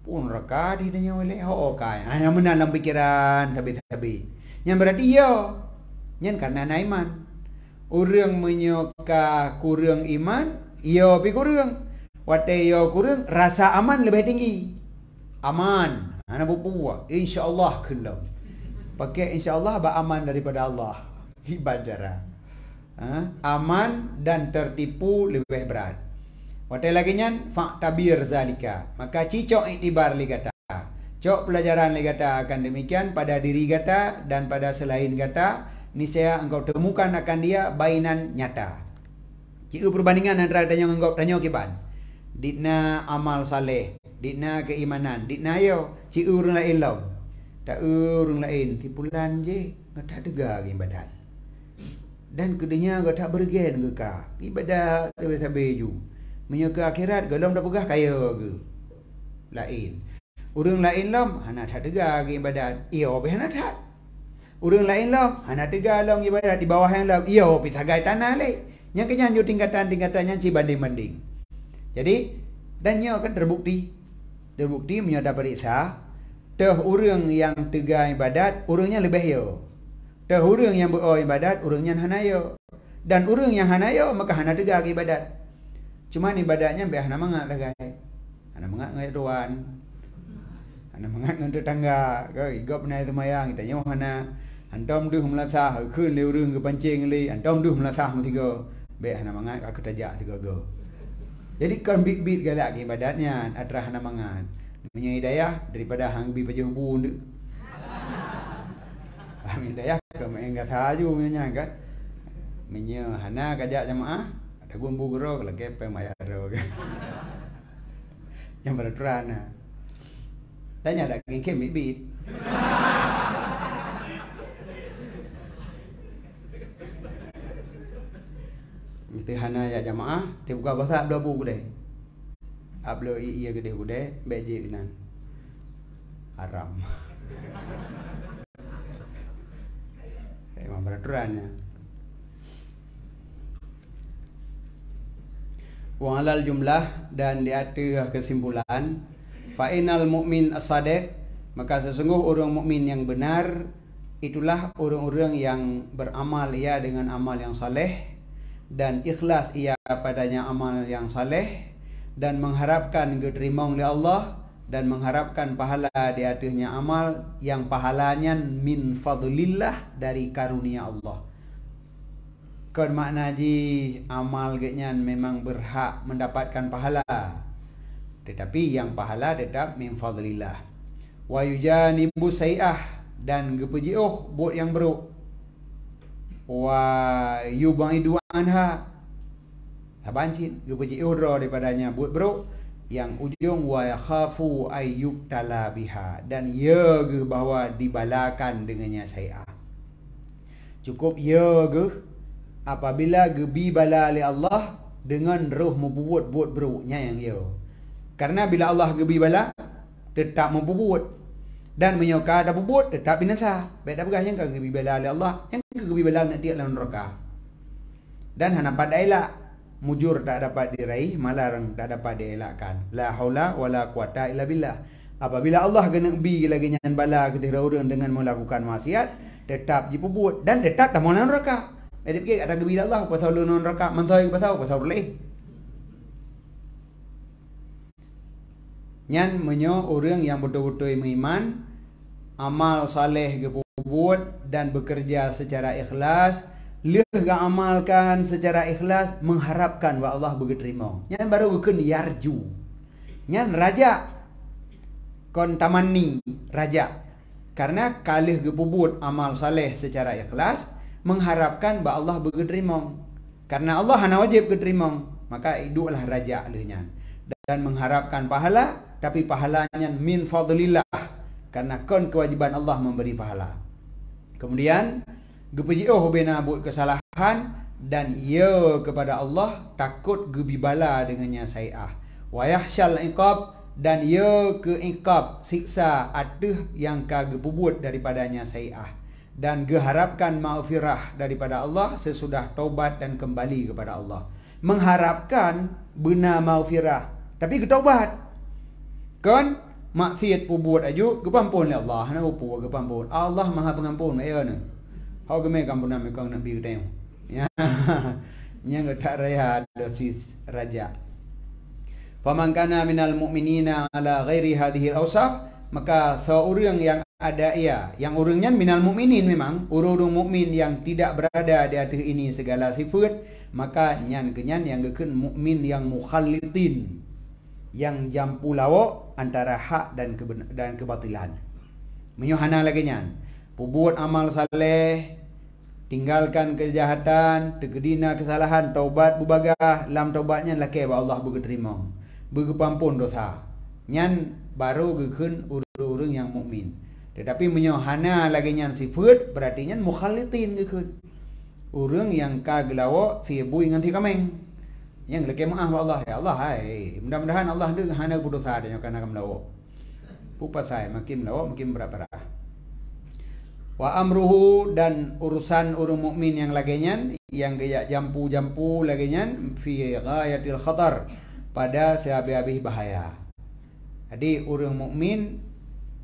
Pun raka di dunia oleh ho kai hanya menalam pikiran tabi-tabi. Yang berarti ya. Nyan karena na iman. Urang menyoka kurang iman, ya pi kurang. Wate ya kurang, rasa aman lebih tinggi. Aman. Ana bupuwa, insya-Allah kelam. Pakai insya-Allah ba aman daripada Allah. Hibajara. Aman dan tertipu lebih berat. Wate lagi nyan fa'tabir zalika. Maka cicok iktibar li kata. Cok pelajaran li kata akan demikian pada diri kata dan pada selain kata, niscaya engkau temukan akan dia bainan nyata. Jika perbandingan antara engkau tanya kiban. Dikna amal saleh, dikna keimanan, dikna yo, ci urang lain law. Tak urang lain tipulan je, ngata dega ibadat. Dan kedenya ngata bergen ke ka. Ibadat sabe ju. Menyo ke akhirat golong dah pegah kaya ke. Lain. Urang lain lam hana tak dega ibadat. Iyo be hana tak. Urang lain lam hana dega lam ibadat di bawah yang lam. Iyo pi tagai tanah le. Yang kenyan ju tingkatan-tingkatannya ci banding-banding. Jadi dan ia akan terbukti menyata periksa teh urang yang tega ibadat urangnya lebih yo. Teh urang yang beroi ibadat urangnya hanayo. Dan urang yang hanayo maka hana tega ibadat. Cuma ibadatnya be hana mangat lagai. Hana mangat ngai tuan. Hana mangat ngai tetangga. Koi gop nai semayang kita nyo hana antom duh melasah keun le urang ke pancing li antom duh melasah mu tiga. Be hana mangat aku tajak tiga go. Jadi kan big galak ibadatnya atrah hana mangan. Punya hidayah daripada hang bi baju hubun. Hang hidayah ke mengat haju punya kan. Menye hana kajak jemaah ada gumbu gero lagi pemayar ro. Yang beraturan. Tanya ada kem big. Mesti hana ya jamaah dia buka bahasa abla bu gede. Abla iya gede gede beje binan. Haram. Memang peraturannya. Wa alal jumlah dan di atas kesimpulan fa inal mu'min as-sadiq maka sesungguh orang mukmin yang benar itulah orang-orang yang beramal ia dengan amal yang saleh dan ikhlas ia padanya amal yang saleh dan mengharapkan diterima oleh Allah dan mengharapkan pahala di atasnya amal yang pahalanya min fadlillah dari karunia Allah. Kon makna ji amal genyan memang berhak mendapatkan pahala. Tetapi yang pahala tetap min fadlillah. Wa yujanibu sayi'ah dan gepejiuh buat yang buruk. Wa yubaidu anha habancin gepejiuh daripadanya buat buruk yang ujung wa yakhafu ayyub tala biha dan ya ge bahawa dibalakan dengannya sayi'ah. Cukup ya ge apabila gebi bala oleh Allah dengan roh membuat buat buruknya yang ya. Karena bila Allah gebi bala tetap membuat dan menyoka tak buat tetap binasa. Baik tak bergah yang kau gebi bala oleh Allah yang gebi bala nak dia dalam neraka. Dan hana pada elak mujur tak dapat diraih, malarang tak dapat dielakkan. La haula wala quwata illa billah. Apabila Allah kena bi lagi nyan bala ketika orang dengan melakukan maksiat tetap dibuat dan tetap tak mau neraka. Jadi fikir ada gebila Allah pasal lu non raka mantai pasal lain. Nyan menyo orang yang betul-betul beriman, amal saleh gebuat dan bekerja secara ikhlas, leh amalkan secara ikhlas mengharapkan bahwa Allah berterima. Nyan baru keun yarju. Nyan raja kon tamanni raja. Karena kalih gebuat amal saleh secara ikhlas mengharapkan bahawa Allah berterima. Karena Allah hanya wajib berterima, maka hiduplah raja lehnya. Dan mengharapkan pahala, tapi pahalanya min fadlillah. Karena kon kewajiban Allah memberi pahala. Kemudian gepejiuh bina buat kesalahan dan ia kepada Allah takut gebibala dengannya sayi'ah. Wa yahsyal iqab dan ia ke iqab siksa aduh yang kagebuat daripadanya sayi'ah. Dan geharapkan maghfirah daripada Allah sesudah taubat dan kembali kepada Allah. Mengharapkan benar maghfirah tapi ketaubat. Kan maksiat pu buat aju kepampun oleh Allah na pu kepampun Allah Maha Pengampun ai ane hau ke me kampunan me kang nabi teu ya nya tak raya dosis raja faman kana minal mu'minina ala ghairi hadhihi al-awsaf maka seorang yang ada yang orangnya minal mu'minin memang orang mukmin yang tidak berada di atas ini segala sifat maka nyan kenyan yang gekeun mukmin yang mukhallitin yang jampu lawak antara hak dan kebatilan. Menyuhana lagi nyan. Buat amal saleh, tinggalkan kejahatan, tegedina kesalahan, taubat bubagah, lam taubatnya laki ba Allah berterima. Berkepampun dosa. Nyan baru gekeun urang yang mukmin. Tetapi menyuhana lagi nyan sifat berarti nyan mukhallitin gekeun. Urang yang kagelawak sibui ngan ti kameng. Yang lagi maaf Allah ya Allah mudah-mudahan Allah tu hana berdosa dan karena kamlawo pupat saya makin lawo makin berapa wa amruhu dan urusan orang mukmin yang laginya yang gaya jampu laginya fi ghayatil khatar pada sehabis-habis bahaya. Jadi orang mukmin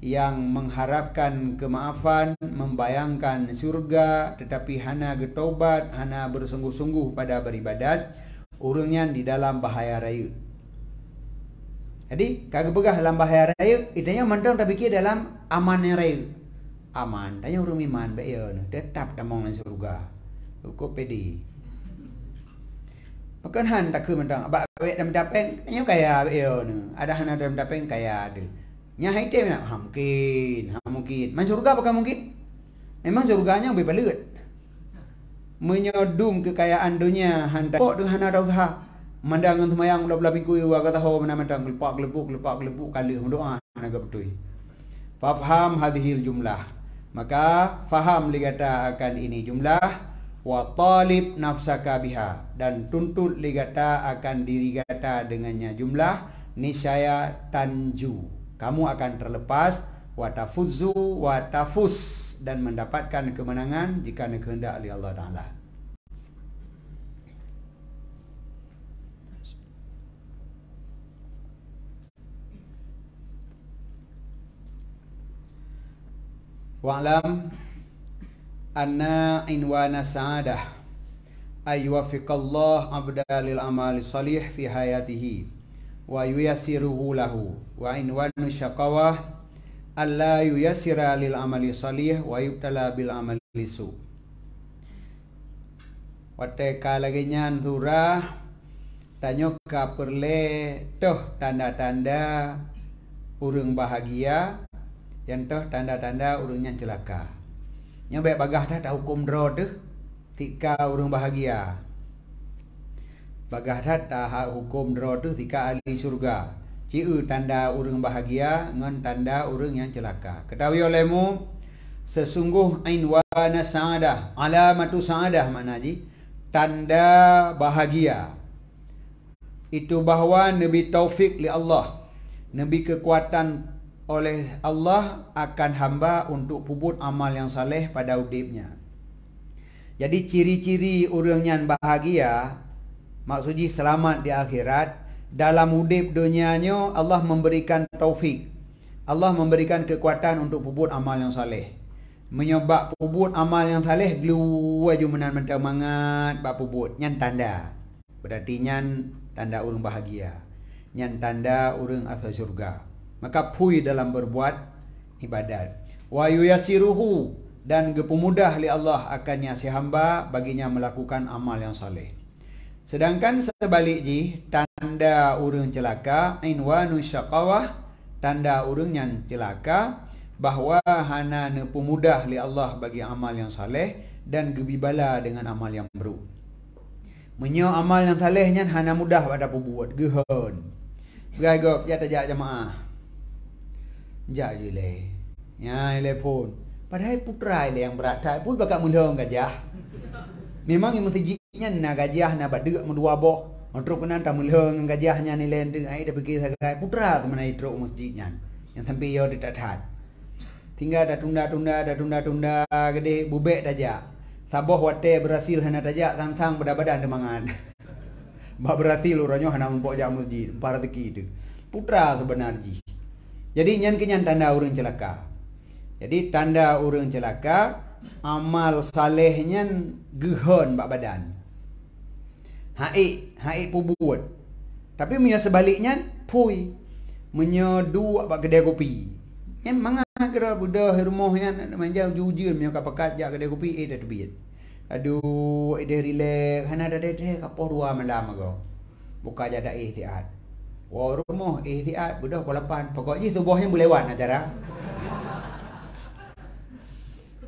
yang mengharapkan kemaafan, membayangkan surga tetapi hana bertaubat, hana bersungguh-sungguh pada beribadat, orangnya di dalam bahaya raya. Jadi kagak begah dalam bahaya raya, itanya mantang tapi kira dalam aman yang raya. Aman, tanya orang iman bae tetap damong nang surga. Uko pedi. Pakan han tak ke mantang abak bae dalam dapeng, tanya kaya bae ada hana dalam dapeng kaya ada. Nya hai teh nak mungkin. Man surga apakah mungkin? Memang surganya lebih balut. Menyodum kekayaan dunia hendak kok dengan ada usaha mandangan semayang belah minggu wa kata ho mana mandang lepak gelebuk kali doa naga betul faham hadhil jumlah maka faham ligata akan ini jumlah wa talib nafsaka biha dan tuntut ligata akan diri gata dengannya jumlah niscaya tanju kamu akan terlepas wa tafuzzu wa tafus dan mendapatkan kemenangan jika kehendak oleh Allah Ta'ala. Wa'lam anna inwana sa'adah ay yuwaffiqallah abda lil amali salih fi hayatihi wa yuyassiruhu lahu wa inwanu syaqawah alla yuyassira lil amali salih wa yubtala bil amali su. Wate kalaginyan surah tanyo ka perle toh tanda-tanda urang bahagia yang toh tanda-tanda urangnya celaka. Nya baik bagah dah hukum dro tu tika urang bahagia. Bagah dah hukum dro tu tika ahli surga. Ciu tanda urang bahagia ngan tanda urang yang celaka. Ketahui olehmu sesungguh ainwana sa'adah, alamatu sa'adah makna ji tanda bahagia. Itu bahawa nabi taufik li Allah, nabi kekuatan oleh Allah akan hamba untuk puput amal yang saleh pada udipnya. Jadi ciri-ciri orang yang bahagia maksudnya selamat di akhirat. Dalam udip dunianya Allah memberikan taufik, Allah memberikan kekuatan untuk puput amal yang saleh. Menyebab puput amal yang saleh gelu aju menan-mentang mangat bab puput nyan tanda. Berarti nyan tanda orang bahagia, nyan tanda orang asal surga. Maka pui dalam berbuat ibadat. Wa yuyassiruhu dan gepemudah li Allah akannya si hamba baginya melakukan amal yang saleh. Sedangkan sebaliknya tanda orang celaka inwanu syaqawah, tanda orang yang celaka bahawa hana pemudah li Allah bagi amal yang saleh dan gebibala dengan amal yang buruk. Menyo amal yang salehnya hana mudah pada buat gehon. Gagop ya tajak jemaah. Ja je le. Ya telepon. Padahal putra le yang berat pun bakal mulhong gajah. Memang yang masjidnya na gajah na badek mendua bok. Untuk kenan tak mulhong gajahnya ni lain tu ai dah pergi sagai putra tu mana itu masjidnya. Yang sampai yo ditathat. Tinggal dah tunda gede bubek tajak. Saboh wate berhasil hana tajak sang-sang badan demangan. Ba berhasil orangnya hana mempok jak masjid, para teki itu. Putra sebenarnya. Jadi nyan kenyan tanda orang celaka. Jadi tanda orang celaka, amal salehnya gehon bak badan. Haik pubut. Tapi punya sebaliknya pui. Menyodu bak kedai kopi. Yang mangah kira budak rumahnya manjau jujur punya kapakat jak kedai kopi tak tebit. Aduh, dia relax, hana ada kapor dua malam ago. Buka jadak ihtiat. Wah rumah ihtiat budak pukul 8. Pokoknya subuhnya boleh lewat acara.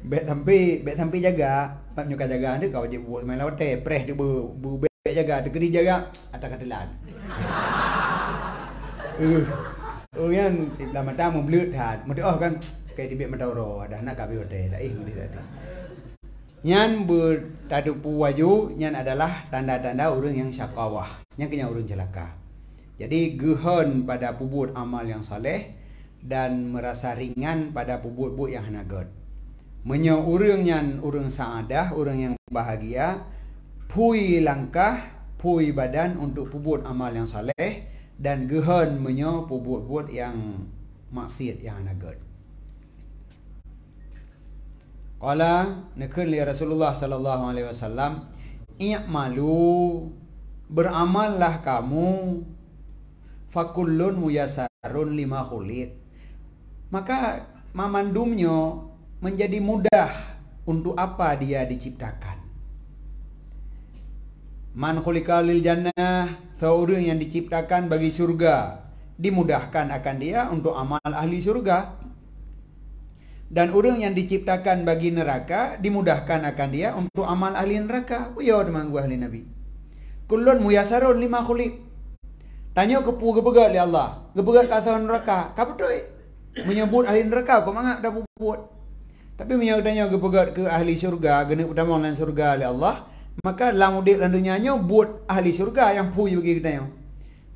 Bet sampai jaga, pak nyuka jaga ni kau je buat main lawat press dia bet jaga, tegedi jaga atas katelan. Yang lama tamu belut hat, mudah kan kayak dibet matau ada nak kabi hotel, dah mudi tadi. Nyan bertadu puwaju, nyan adalah tanda-tanda orang yang syakawah, yang kena orang celaka. Jadi gehon pada pubut amal yang saleh dan merasa ringan pada pubut-pubut yang hanagot. Menyo orang yang orang saadah, orang yang bahagia, pui langkah, pui badan untuk pubut amal yang saleh dan gehon menyo pubut-pubut yang maksiat yang hanagot. Qala nakun li Rasulullah sallallahu alaihi wasallam, i'malu, beramallah kamu, fakullun muyassarun lima khuliq. Maka mamandumnya menjadi mudah untuk apa dia diciptakan. Man khuliqa lil jannah, seorang yang diciptakan bagi surga, dimudahkan akan dia untuk amal ahli surga. Dan orang yang diciptakan bagi neraka, dimudahkan akan dia untuk amal ahli neraka. Ya teman gua ahli Nabi. Kullun muyassarun lima khuliq. Tanya kepu gebegat li Allah. Gebegat ke atas neraka. Ka betul? Menyebut ahli neraka kau mangak dah buat. Tapi menyebutnya gebegat ke ahli syurga, gena utama lan surga li Allah, maka lamudik lan dunianya buat ahli syurga yang pui bagi kita.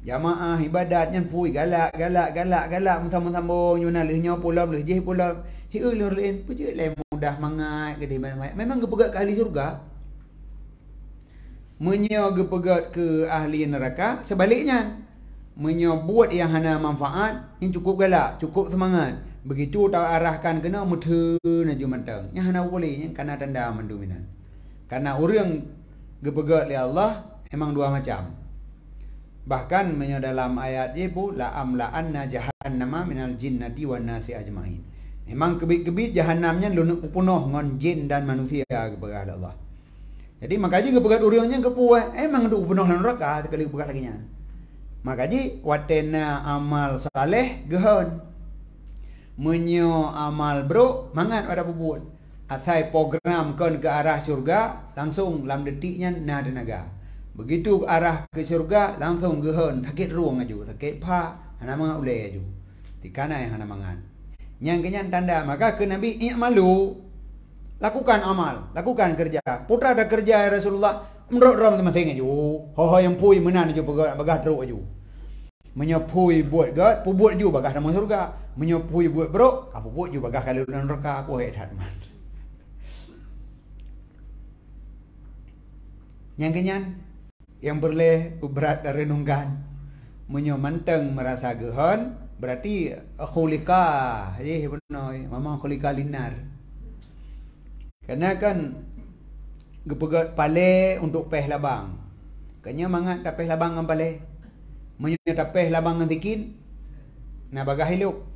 Jamaah ibadat yang pui galak mentang-mentang nyunalihnya pula boleh je pula. Hiul lain puje lain mudah mangat ke dia memang gepegat ke ahli surga. Menyo gepegat ke ahli neraka sebaliknya. Menyo buat yang hana manfaat yang cukup galak, cukup semangat. Begitu tahu arahkan kena mudah naju mantang. Yang hana boleh yang kana tanda mendominan. Karena orang gepegat li Allah memang dua macam. Bahkan menyo dalam ayat ni pun la amla'anna jahannama minal jinnati wan nasi ajmain. Memang kebit-kebit jahannamnya lunuk penuh ngon jin dan manusia kepada Allah. Jadi makanya kepegat orangnya kepuas emang duk penuh neraka sekali kepegat lagi nya. Makanya watena amal saleh gehon. Menyo amal bro mangat pada puput. Asai program kon ke arah syurga langsung lam detiknya na tenaga. Begitu ke arah ke syurga langsung gehon sakit ruang aju, sakit pa hana mangat ulai aju. Tikana yang hana mangat. Yang kenyan tanda maka ke Nabi i'malu, lakukan amal, lakukan kerja. Putra ada kerja ya Rasulullah, menurut ram teman tengah ju. Ho yang pui menan ju bagah teruk ju. Menyapui buat gat, pubut ju bagah dalam surga. Menyapui buat bro, apa buat ju bagah kalau dalam neraka aku head man. Yang kenyan yang boleh berat dan renungkan. Menyomanteng merasa gehon berarti khulika benar memang khulika linar. Karena kan gepegat pale untuk peh labang. Kanya mangat tapeh labang ngam pale. Menyo tapeh labang ngam tikin na bagah hilup.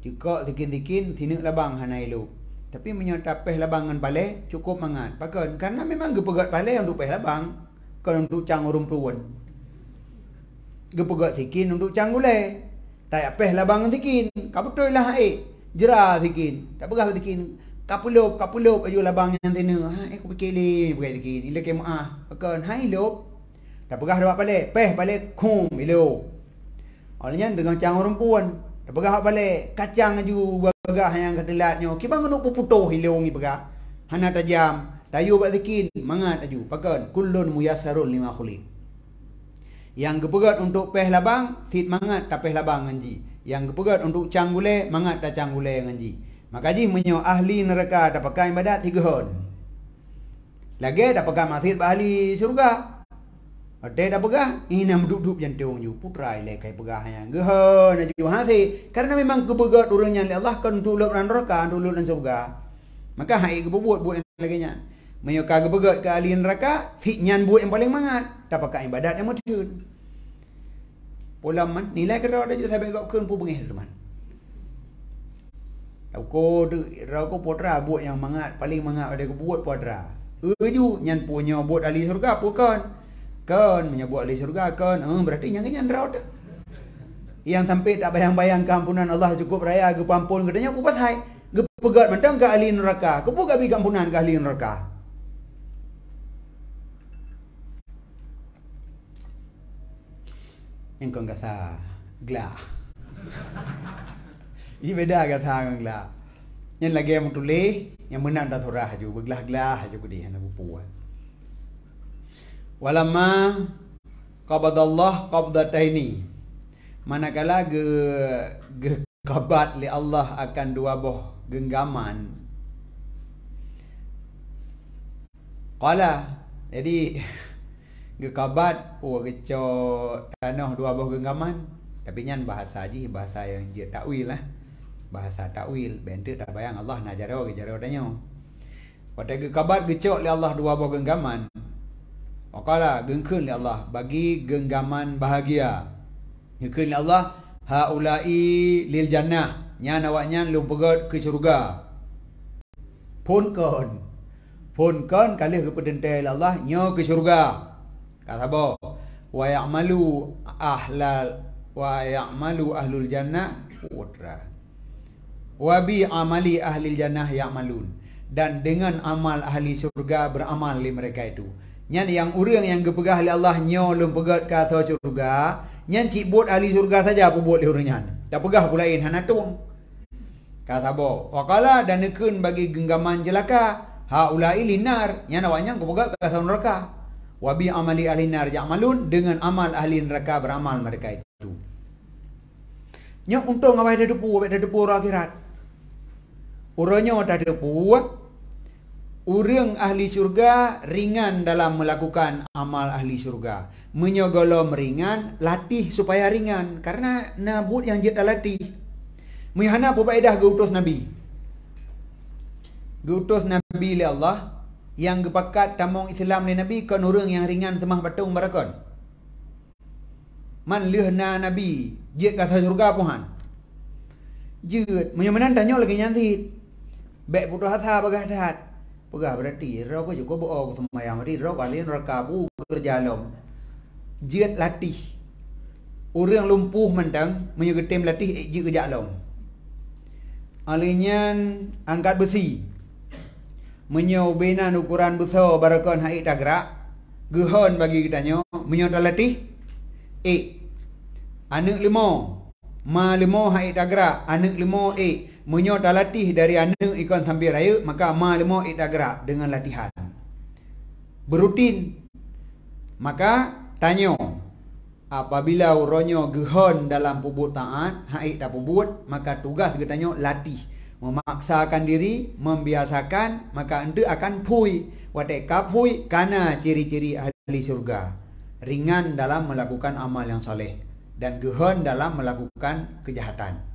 Jika tikin-tikin tinuk labang hana hilup. Tapi menyo tapeh labang ngam pale cukup mangat. Pakon karena memang gepegat pale untuk peh labang kan untuk cang urum pruun. Gepegat tikin untuk cang gulai. Tak peh labang tikin. Kaputoy lah jera tikin. Tak pegah tikin. Kapulup aju labang yang tena. Aku fikir le pakai tikin. Ila ke maah. Akan hai lop. Tak pegah dapat balik. Peh balik kum ilo. Olehnya dengan cang orang puan. Tak pegah balik. Kacang aju bagah yang ketelatnya. Kibang kena puputuh ilo ngi pegah. Hana tajam. Tayu bak tikin. Mangat aju. Pakan kullun muyassarun lima khuliq. Yang gepegat untuk peh labang, fit mangat tak peh labang nganji. Yang gepegat untuk canggule, mangat tak canggule nganji. Maka ji menyo ahli neraka tak pakai ibadat 3 hon. Lagi tak pakai maksiat ahli surga. Ada dah pegah, ini duduk jantung you putra ile kai pegahnya. Gehe na ju hati karena memang kebegat urangnya Allah kan tuluk dan neraka, tuluk dan surga. Maka hai ke buat lagi nya. Menyuka kebegat ke ahli neraka, fiknyan buat yang paling mangat, tak pakai ibadat yang mudun. Pulaman nilai kerau dah sampai kau keun pu bengih teman. Aku putra buat yang mangat, paling mangat ada ke buat putra. Ju nyan punya buat ahli surga bukan. Kan menyebut ahli surga kan berarti yang raut yang sampai tak bayang-bayang keampunan Allah cukup raya ke pampun katanya aku pasai ke pegat mentang ke ahli neraka ke pun gabi keampunan ke ahli neraka yang kau kata gelah ini beda kata dengan gelah yang lagi yang tulis yang menang dah surah ju bergelah-gelah ju dia nak buat. Walamma qabadallah qabdataini manakala ge qabat li Allah akan dua buah genggaman qala jadi ge qabat geco tanah dua buah genggaman tapi nyan bahasa haji bahasa yang dia takwil lah bahasa takwil bentuk tak bayang Allah nak jaro danyo pada ge qabat gecok li Allah dua buah genggaman. Waqala gengkeun li Allah bagi genggaman bahagia. Gengkeun li Allah haula'i lil jannah. Nya awaknya lu pegot ke syurga. Pun kon kalih ke pedentai Allah nyo ke syurga. Kata apa? Wa ya'malu ahlul jannah putra. Wa bi amali ahli jannah ya'malun. Dan dengan amal ahli syurga beramal li mereka itu. Nyan yang urang yang gepegah oleh Allah nyo lum pegat ke atas surga, nyan cik buat ahli surga saja apa buat li urang nyan. Tak pegah pulain hanatung. Kata bo, waqala dan nekeun bagi genggaman celaka, haula'i linar, nyan awaknya kepegat ke atas neraka. Wa bi amali ahli nar ya'malun dengan amal ahli neraka beramal mereka itu. Nyo untung awak ada depu akhirat. Urangnya tak ada depu. Urang ahli syurga ringan dalam melakukan amal ahli syurga. Menyogolom ringan, latih supaya ringan. Karena nabut yang jeta latih. Muyahana apa faedah geutus Nabi? Geutus Nabi li Allah yang gepakat tamong Islam li Nabi kan urang yang ringan semah batung barakon. Man leuhna Nabi jet kata syurga puhan. Jet menyamanan tanya lagi nyantit. Baik putus asa bagah dat. Pegah berarti rau ko juga bohong semayang berarti rau kalian rakabu kerja lom jiat latih orang lumpuh mentang menyegetem latih ji kerja lom alinyan angkat besi menyau benan ukuran besar barakon hai tagra gehon bagi kitanya menyau latih anak limo ma limo hai tagra anak limo menyot latih dari anak ikan sambil raya maka ma lemo itagra dengan latihan berutin maka tanyo apabila uronyo gehon dalam pubut taat haik tak pubut maka tugas getanyo latih memaksakan diri membiasakan maka ente akan pui watek kapui karena ciri-ciri ahli surga ringan dalam melakukan amal yang soleh dan gehon dalam melakukan kejahatan.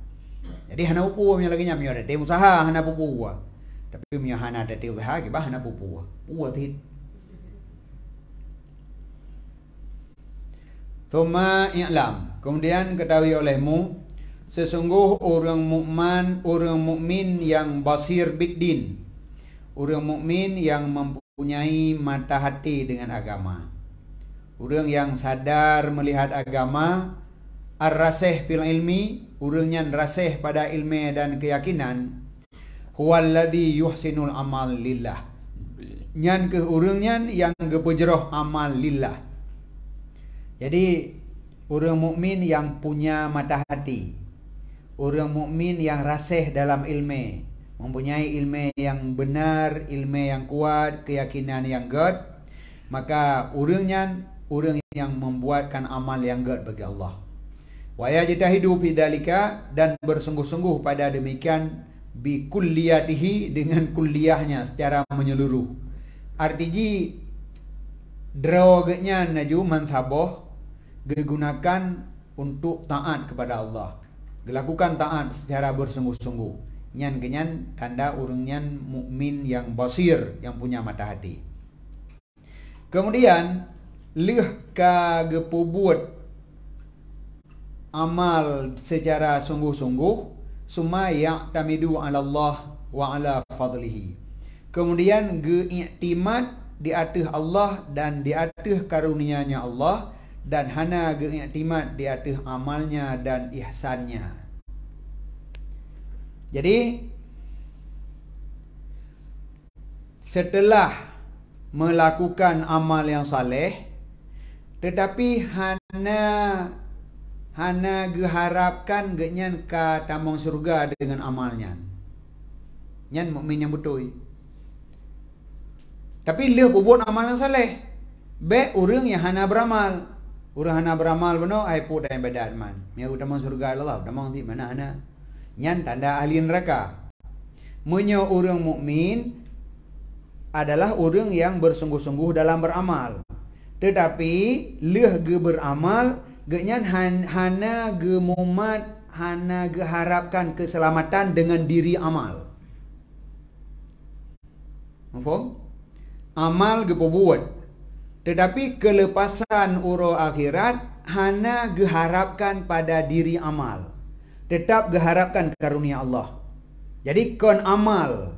Jadi hana pupu punya lagi nyamio ada tem usaha hana pupu. Tapi punya hana ada tem usaha ke bah hana pupu. Pupu tit. Thumma i'lam. Kemudian ketahui olehmu sesungguh orang mukmin yang basir biddin. Orang mukmin yang mempunyai mata hati dengan agama. Orang yang sadar melihat agama, ar-rasih fil ilmi, urang yang rasih pada ilmu dan keyakinan, huwallazi yuhsinul amal lillah. Nyan ke urang nyan yang gepejroh amal lillah. Jadi orang mukmin yang punya mata hati, orang mukmin yang rasih dalam ilmu, mempunyai ilmu yang benar, ilmu yang kuat, keyakinan yang good, maka orang yang membuatkan amal yang good bagi Allah. Wa yajtahidu fi dzalika dan bersungguh-sungguh pada demikian bi kulliyatihi dengan kulliyahnya secara menyeluruh. Artinya drogenya naju mansaboh digunakan untuk taat kepada Allah. Dilakukan taat secara bersungguh-sungguh. Nyan kenyan tanda urang nyan mukmin yang basir, yang punya mata hati. Kemudian leh ka gepubuat amal secara sungguh-sungguh sumaya tamidu ala Allah wa ala fadlihi. Kemudian geiktimat di atas Allah dan di atas karunia-Nya Allah, dan hana geiktimat di atas amalnya dan ihsannya. Jadi setelah melakukan amal yang saleh, tetapi hana geharapkan genyan ka tamong surga dengan amalnya. Nyan mukmin yang betul. Tapi leh buat amal yang saleh. Be urang yang hana beramal. Urang hana beramal beno ai put dan ibadat man. Nya tamong surga Allah, tamong di mana hana. Nyan tanda ahli neraka. Munyo urang mukmin adalah orang yang bersungguh-sungguh dalam beramal. Tetapi leh ge beramal genyan hana ge mumat, hana ge harapkan keselamatan dengan diri amal. Faham? Amal ge buat. Tetapi kelepasan uro akhirat hana ge harapkan pada diri amal. Tetap ge harapkan karunia Allah. Jadi kon amal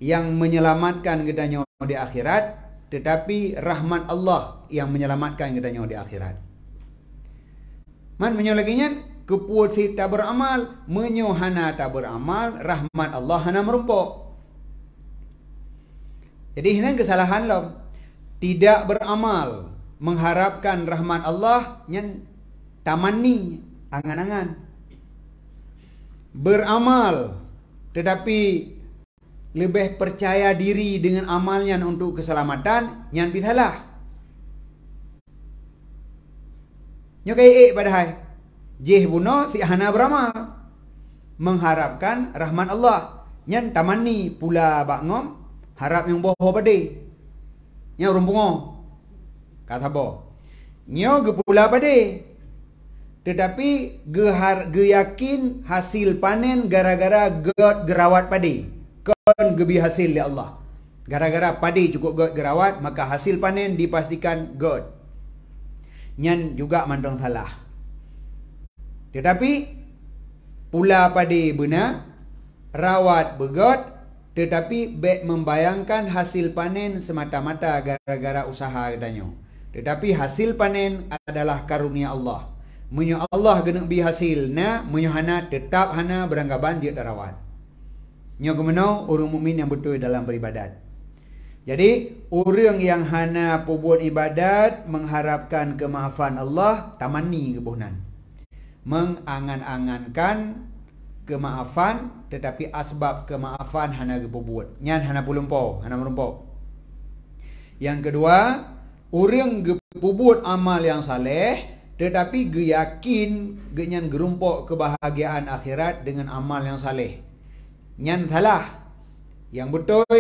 yang menyelamatkan gedanya di akhirat, tetapi rahmat Allah yang menyelamatkan gedanya di akhirat. Man menyolaginya kepuat si tak beramal, menyohana tak beramal, rahmat Allah hana merumpuk. Jadi ini kesalahan lo. Tidak beramal, mengharapkan rahmat Allah, nyan tamani, angan-angan. Beramal, tetapi lebih percaya diri dengan amalnya untuk keselamatan, nyan pisalah. Nyokai padahal jeh buno si hana beramal, mengharapkan rahmat Allah, nyan tamani pula bangom harap yang boho pade. Nya rumpungo. Kata bo. Nyo ge pula pade. Tetapi ge yakin hasil panen gara-gara god gerawat pade. Kon gebi hasil ya Allah. Gara-gara pade cukup god gerawat, maka hasil panen dipastikan god. Nyan juga mandong salah. Tetapi pula pade benar, rawat begot, tetapi baik membayangkan hasil panen semata-mata gara-gara usaha katanya. Tetapi hasil panen adalah karunia Allah. Munyo Allah genek bi hasilna, munyo hana tetap hana beranggapan dia terawat. Nyo kemenau orang mukmin yang betul dalam beribadat. Jadi orang yang hana buat ibadat mengharapkan kemaafan Allah, tamani kebunan. Mengangan-angankan kemaafan, tetapi asbab kemaafan hana gebuat. Nyan hana pulumpo, hana merumpo. Yang kedua, orang gebuat amal yang saleh, tetapi ge yakin genyan gerumpok kebahagiaan akhirat dengan amal yang saleh. Nyan salah. Yang betul,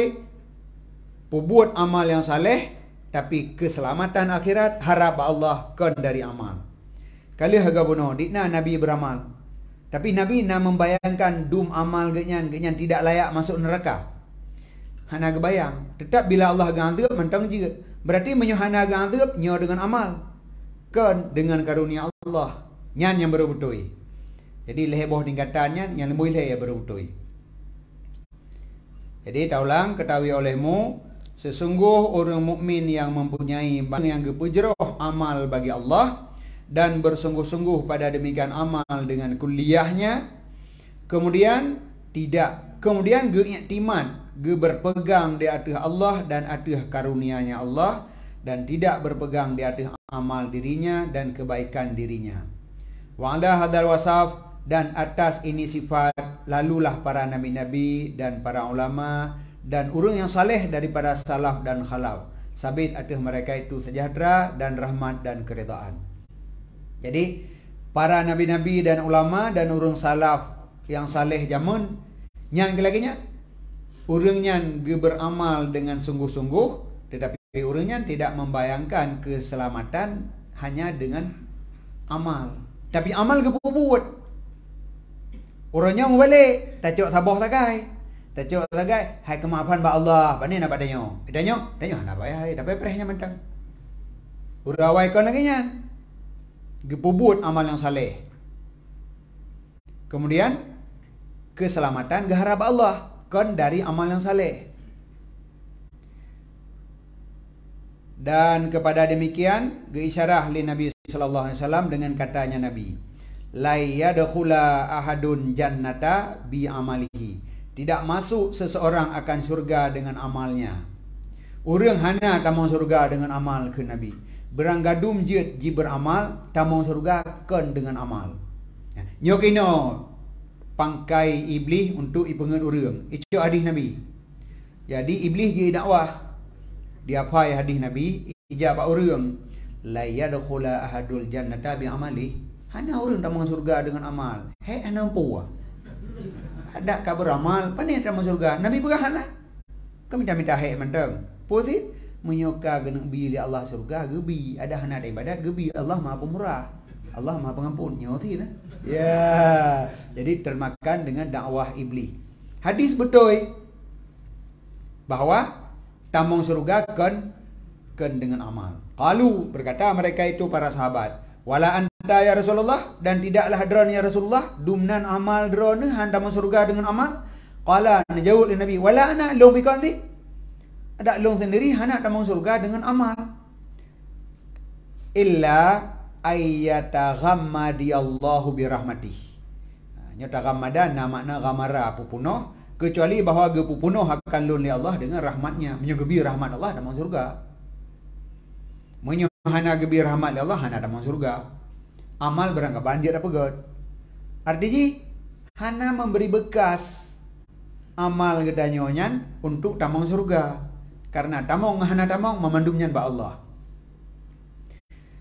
buat amal yang saleh, tapi keselamatan akhirat harap Allah kan dari amal. Kali harga bunuh, dikna Nabi beramal. Tapi Nabi nak membayangkan dum amal genyan tidak layak masuk neraka. Hana kebayang. Tetap bila Allah ganzab mentang juga. Berarti menyohana ganzab nyo dengan amal. Kan dengan karunia Allah. Nyan yang berutuhi. Jadi leheboh tingkatannya yang lebih leh yang berutuhi. Jadi taulang ketahui olehmu, sesungguh orang mukmin yang mempunyai yang gepujroh amal bagi Allah dan bersungguh-sungguh pada demikian amal dengan kuliahnya, kemudian geiktimat, berpegang di atas Allah dan atas karunia-Nya Allah, dan tidak berpegang di atas amal dirinya dan kebaikan dirinya. Wa ala hadal wasaf, dan atas ini sifat lalulah para nabi-nabi dan para ulama dan orang yang saleh daripada salaf dan khalaf, sabit atas mereka itu sejahtera dan rahmat dan keredaan. Jadi para nabi-nabi dan ulama dan orang salaf yang saleh jamun nyan lagi nya orang nyan beramal dengan sungguh-sungguh, tetapi orangnya tidak membayangkan keselamatan hanya dengan amal. Tapi amal ke buat. Orangnya mau balik, tak cok sabah takai. Tak cok takai, hai kemaafan ba Allah, ba ni nak badanyo. Danyo nak bayar, tak payah prehnya mentang. Urawai kon lagi nya. Gebuat amal yang saleh. Kemudian keselamatan geharap Allah kon dari amal yang saleh. Dan kepada demikian geisyarah li Nabi sallallahu alaihi wasallam dengan katanya Nabi, la yadkhula ahadun jannata bi amalihi. Tidak masuk seseorang akan surga dengan amalnya. Urang hana tamang surga dengan amal ke Nabi. Beranggadum jet ji beramal tamang surga kan dengan amal. Nyokino pangkai iblis untuk ipengen urang. Itu hadis Nabi. Jadi iblis je dakwah. Dia apa hadis Nabi ijabah urang la yadkhula ahadul jannata bi amali. Hana urang tamang surga dengan amal. Hei ana empu. Ada ka beramal pani tamang surga. Nabi berahana. Kami minta hei mentang. Posit menyoka geneng bi li Allah surga gebi ada hana ada ibadat gebi Allah Maha Pemurah. Allah Maha Pengampun. Nyoti nah. Ya, jadi termakan dengan dakwah iblis. Hadis betul bahwa tamang surga kan dengan amal. Qalu berkata mereka itu para sahabat, wala anta ya Rasulullah, dan tidaklah dron ya Rasulullah dumnan amal dron han tamang surga dengan amal. Qala najawul Nabi wala ana lu bikanti. Ada long sendiri hana tamang surga dengan amal. Illa ayyataghammadi Allahu birahmatih. Nyata ghammadan makna ghamara pupunoh, kecuali bahawa gepupunoh akan lun li Allah dengan rahmatnya. Menyegebi rahmat Allah dalam surga. Menyuhana gebi rahmat li Allah hana dalam surga. Amal berangkat banjir apa god. Artinya hana memberi bekas amal gedanyonyan untuk tamang surga. Karena tamang hana tamang memandumnya ba Allah.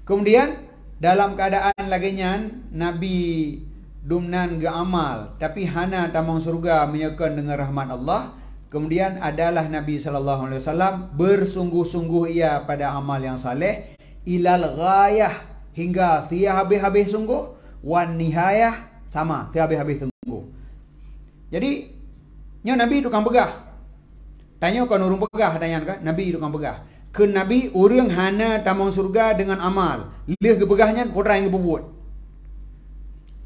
Kemudian dalam keadaan laginya Nabi dumnan ge amal tapi hana tamang surga menyekan dengan rahmat Allah. Kemudian adalah Nabi sallallahu alaihi wasallam bersungguh-sungguh ia pada amal yang saleh ilal ghayah hingga sia habis-habis sungguh wan nihayah sama sia habis-habis sungguh. Jadi nya Nabi tukang begah. Tanya kan urang begah tanya kan Nabi tukang begah. Ke Nabi urang hana tamang surga dengan amal. Leh gebegahnya putra yang gebuat.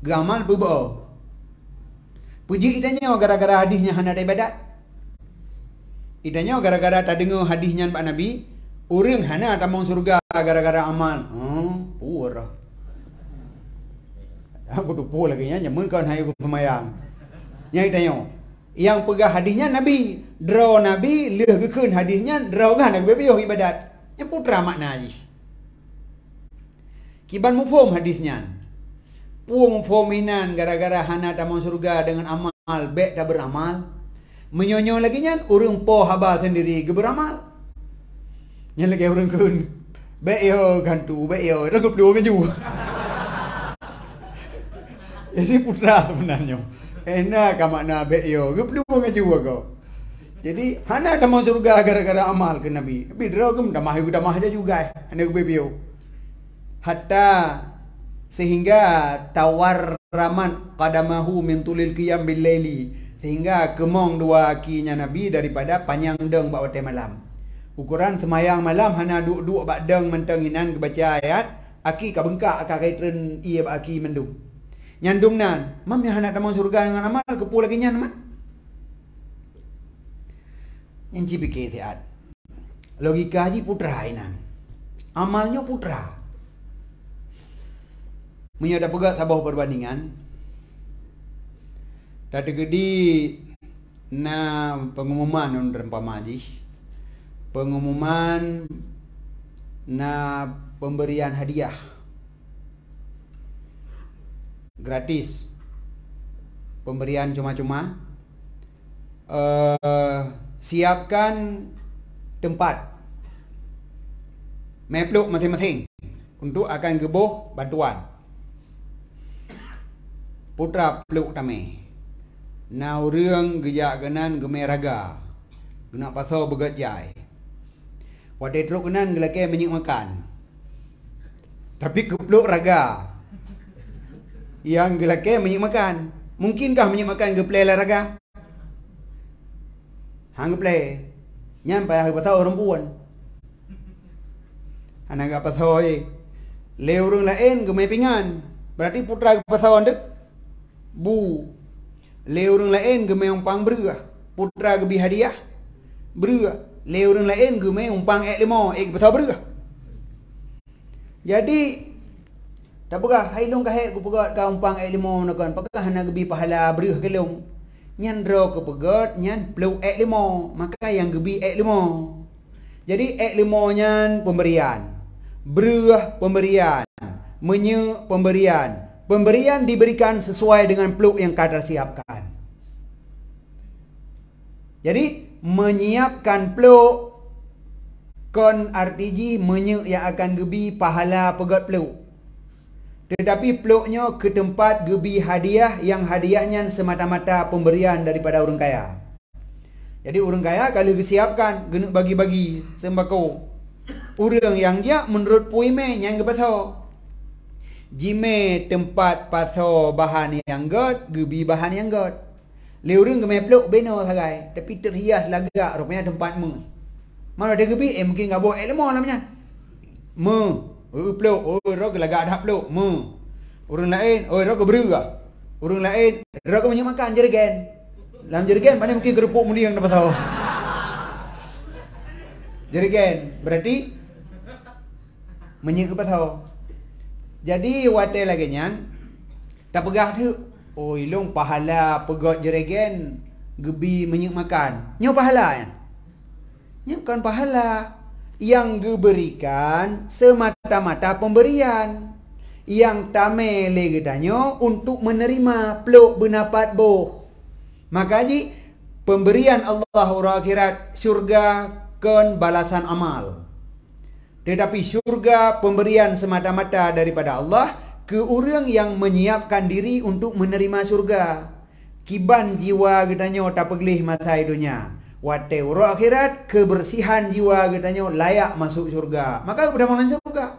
Gamal bubau. Puji idanya gara-gara hadisnya hana ada ibadat. Idanya gara-gara tak dengar hadisnya Pak Nabi, urang hana tamang surga gara-gara amal. Pura. Aku tu pura lagi nya nyamun kan hai aku semayang. Yang idanya yang pegah hadisnya Nabi, draw Nabi leh gekeun hadisnya draw kan Nabi bebiyo ibadat. Yang putra makna ji. Kiban mufhum hadisnya. Mufhuminan gara-gara hana tamang surga dengan amal, baik tak beramal. Menyonyo lagi nya urang po haba sendiri ge beramal. Nya lagi urang keun. Baik yo gantu, baik yo ragup dua ngaju. Jadi putra sebenarnya. Enak makna baik yo, ge perlu ngaju kau. Jadi hana tamang surga gara-gara amal ke Nabi. Tapi draw ke damah aja juga. Hana ge bebiyo. Hatta sehingga tawar raman qadamahu min tulil qiyam bil laili, sehingga kemong dua kakinya Nabi daripada panjang deng bak watai malam. Ukuran semayang malam hana duk-duk bak deng menteng inan kebaca ayat, aki ka bengkak ka kaitren ia bak aki mendung. Nyandungnan, mam yang hana tamang surga dengan amal kepu lagi nyan mat. Yang cipike tiat. Logika haji putra inan. Amalnya putra. Menyada pegat sabah perbandingan. Tadi gedi na pengumuman under pamajis. Pengumuman na pemberian hadiah gratis. Pemberian cuma-cuma. Siapkan tempat mepluk masing-masing untuk akan gebuh bantuan. Putra peluk tame. Nau reung geja genan gemeraga. Guna pasal begat jai. Wadai teruk kenan gelake menyik makan. Tapi kepluk raga. Yang gelake menyik makan. Mungkinkah menyik makan geplay lah raga? Hang geplay. Nyampai hari pasal orang puan. Anak agak pasal je. Le orang lain gemai pingan. Berarti putra pasal dek. Bu. Le orang lain gemai umpang berah. Putra gebi hadiah. Berah. Le orang lain gemai umpang ek lima. Ek pasal berah. Jadi tak pegah hai long kahet ku pegat ka umpang ek lima nakon. Pegah hana gebi pahala berah ke long. Nyan ro ke pegat nyan pleu ek lima. Maka yang gebi ek lima. Jadi ek lima nyan pemberian. Berah pemberian. Menye pemberian. Pemberian diberikan sesuai dengan pluk yang kadar siapkan. Jadi menyiapkan pluk kon RTG menye yang akan gebi pahala pegat pluk. Tetapi pluknya ke tempat gebi hadiah yang hadiahnya semata-mata pemberian daripada orang kaya. Jadi orang kaya kalau disiapkan gena bagi-bagi sembako. Orang yang dia menurut puime yang kepaso. Jime tempat paso bahan yang god, gebi bahan yang god. Le orang gemai pluk beno sagai, tapi terhias lagak rupanya tempat mu. Mana ada gebi mungkin ngabo lemo namanya. Mu, pluk, ro lagak dah pluk, mu. Orang lain, ro berua. Orang lain, ro punya makan jerigen. Dalam jerigen mana mungkin kerupuk muli yang dapat tahu. Jerigen, berarti menyik dapat tahu. Jadi watai lagi nyan tak pegah tu. Oh ilong pahala pegot jerigen gebi menyik makan. Nyo pahala kan? Nyo kan pahala yang diberikan semata-mata pemberian. Yang tame lagi tanyo untuk menerima pluk benapat boh. Maka ji pemberian Allah akhirat syurga kan balasan amal. Tetapi syurga pemberian semata-mata daripada Allah ke orang yang menyiapkan diri untuk menerima syurga. Kiban jiwa katanya tak pegelih masa hidupnya. Wate orang akhirat kebersihan jiwa katanya layak masuk syurga. Maka sudah masuk syurga.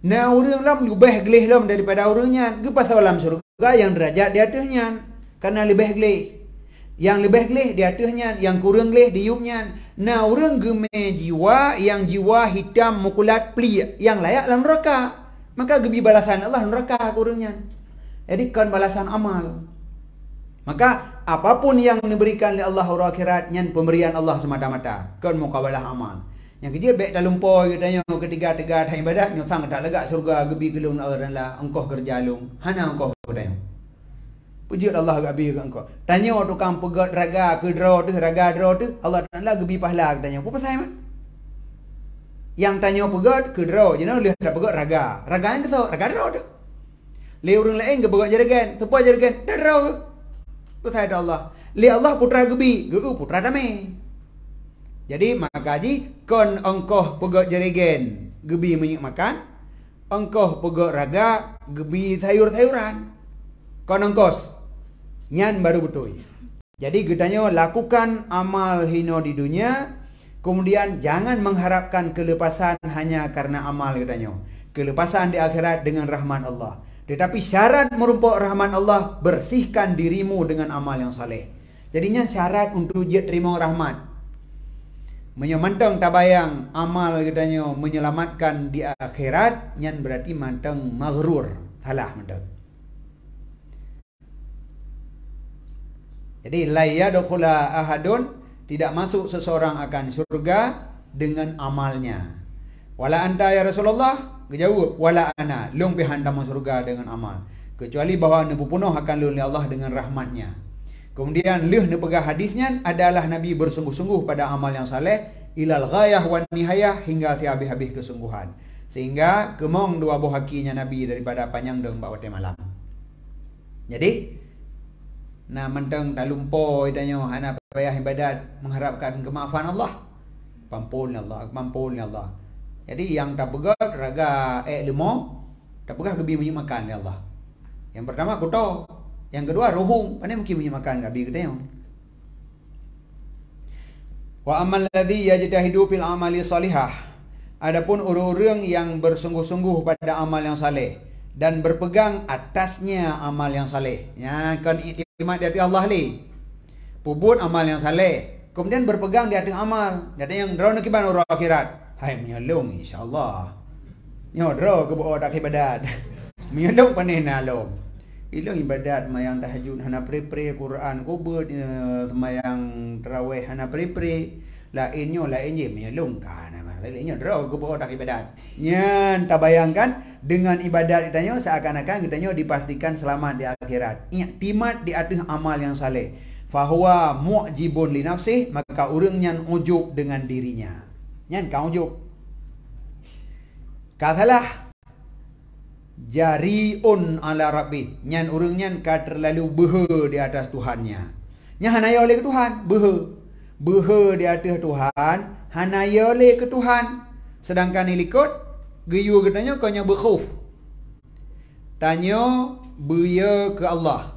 Nah orang lam lebih gelih lam daripada orangnya. Ke pasal dalam syurga yang derajat di atasnya. Karena lebih gelih. Yang lebih gelih di atasnya, yang kurang gelih di yupnya. Nah, orang gemai jiwa yang jiwa hitam mukulat pelik yang layak dalam neraka. Maka gebi balasan Allah neraka kurangnya. Jadi kan balasan amal. Maka apapun yang diberikan oleh Allah orang akhirat nyan pemberian Allah semata-mata. Kan mukabalah amal. Yang kerja baik dalam po katanya ketiga-tiga dah ibadat nyusang tak legak surga gebi gelung Allah dan lah engkau kerja lung. Hana engkau katanya. Puji Allah gabi ke engkau. Tanya tukang pegat raga ke draw tu, raga draw tu, Allah Taala gebi pahala tanya. Apa pasal man? Yang tanya pegat ke draw, jangan lihat dah pegat raga. Raga yang kesau, raga draw tu. Le orang lain ke pegat jerigen, tepa jerigen, dah draw ke. Pasal Allah. Le Allah putra gebi, putra damai. Jadi maka ji kon engkau pegat jerigen, gebi menyik makan. Engkau pegat raga, gebi sayur-sayuran. Kon engkos nyan baru betul. Jadi getanya lakukan amal hino di dunia, kemudian jangan mengharapkan kelepasan hanya karena amal getanya. Kelepasan di akhirat dengan rahmat Allah. Tetapi syarat merumpuk rahmat Allah, bersihkan dirimu dengan amal yang saleh. Jadinya syarat untuk dia terima rahmat. Menyemantang tabayang amal getanya menyelamatkan di akhirat, nyan berarti mantang maghrur, salah mantang. Jadi la yadkhula ahadun, tidak masuk seseorang akan surga dengan amalnya. Wala anta ya Rasulullah, kejawab wala ana, lung pi handa masuk surga dengan amal. Kecuali bahawa nebu punuh akan lulus Allah dengan rahmatnya. Kemudian leh nepegah hadisnya adalah Nabi bersungguh-sungguh pada amal yang saleh ilal ghayah wan nihayah hingga habis-habis kesungguhan. Sehingga kemong dua buah kakinya Nabi daripada panjang deng bawate malam. Jadi nah mentang tak lumpur itanya hana payah ibadat mengharapkan kemaafan Allah. Pampun Allah, pampun Allah. Jadi yang tak pegat raga lemo, tak pegah gebi menyik makan ya Allah. Yang pertama kuto, yang kedua rohung, pandai mungkin menyik makan gabi katanya. Wa amal ladzi yajtahidu fil amali salihah. Adapun orang-orang yang bersungguh-sungguh pada amal yang saleh dan berpegang atasnya amal yang saleh. Ya, kan iktimat di hati Allah ni. Pubut amal yang saleh, kemudian berpegang di atas amal. Jadi yang drone kiban orang akhirat. Hai menyolong insya-Allah. Nyodro ke buat dak ibadat. Menyolong panen nalong. Ilang ibadat mayang tahajud hana pre-pre Quran kubut mayang tarawih hana pre-pre lainnya menyolong kan lainnya draw ke buat dak ibadat. Nyan tak bayangkan dengan ibadat ditanya seakan-akan kitanya dipastikan selamat di akhirat. Iktimat di atas amal yang saleh. Fahuwa mu'jibun li nafsih, maka urang nyan ujub dengan dirinya. Nyan kau ujub. Katalah jariun ala rabbi. Nyan urang nyan ka terlalu beha di atas Tuhannya. Nya hanaya oleh ke Tuhan, beha. Beha di atas Tuhan, hanaya oleh ke Tuhan. Sedangkan ilikut geyu katanya kau nya berkhuf. Tanya beya ke Allah.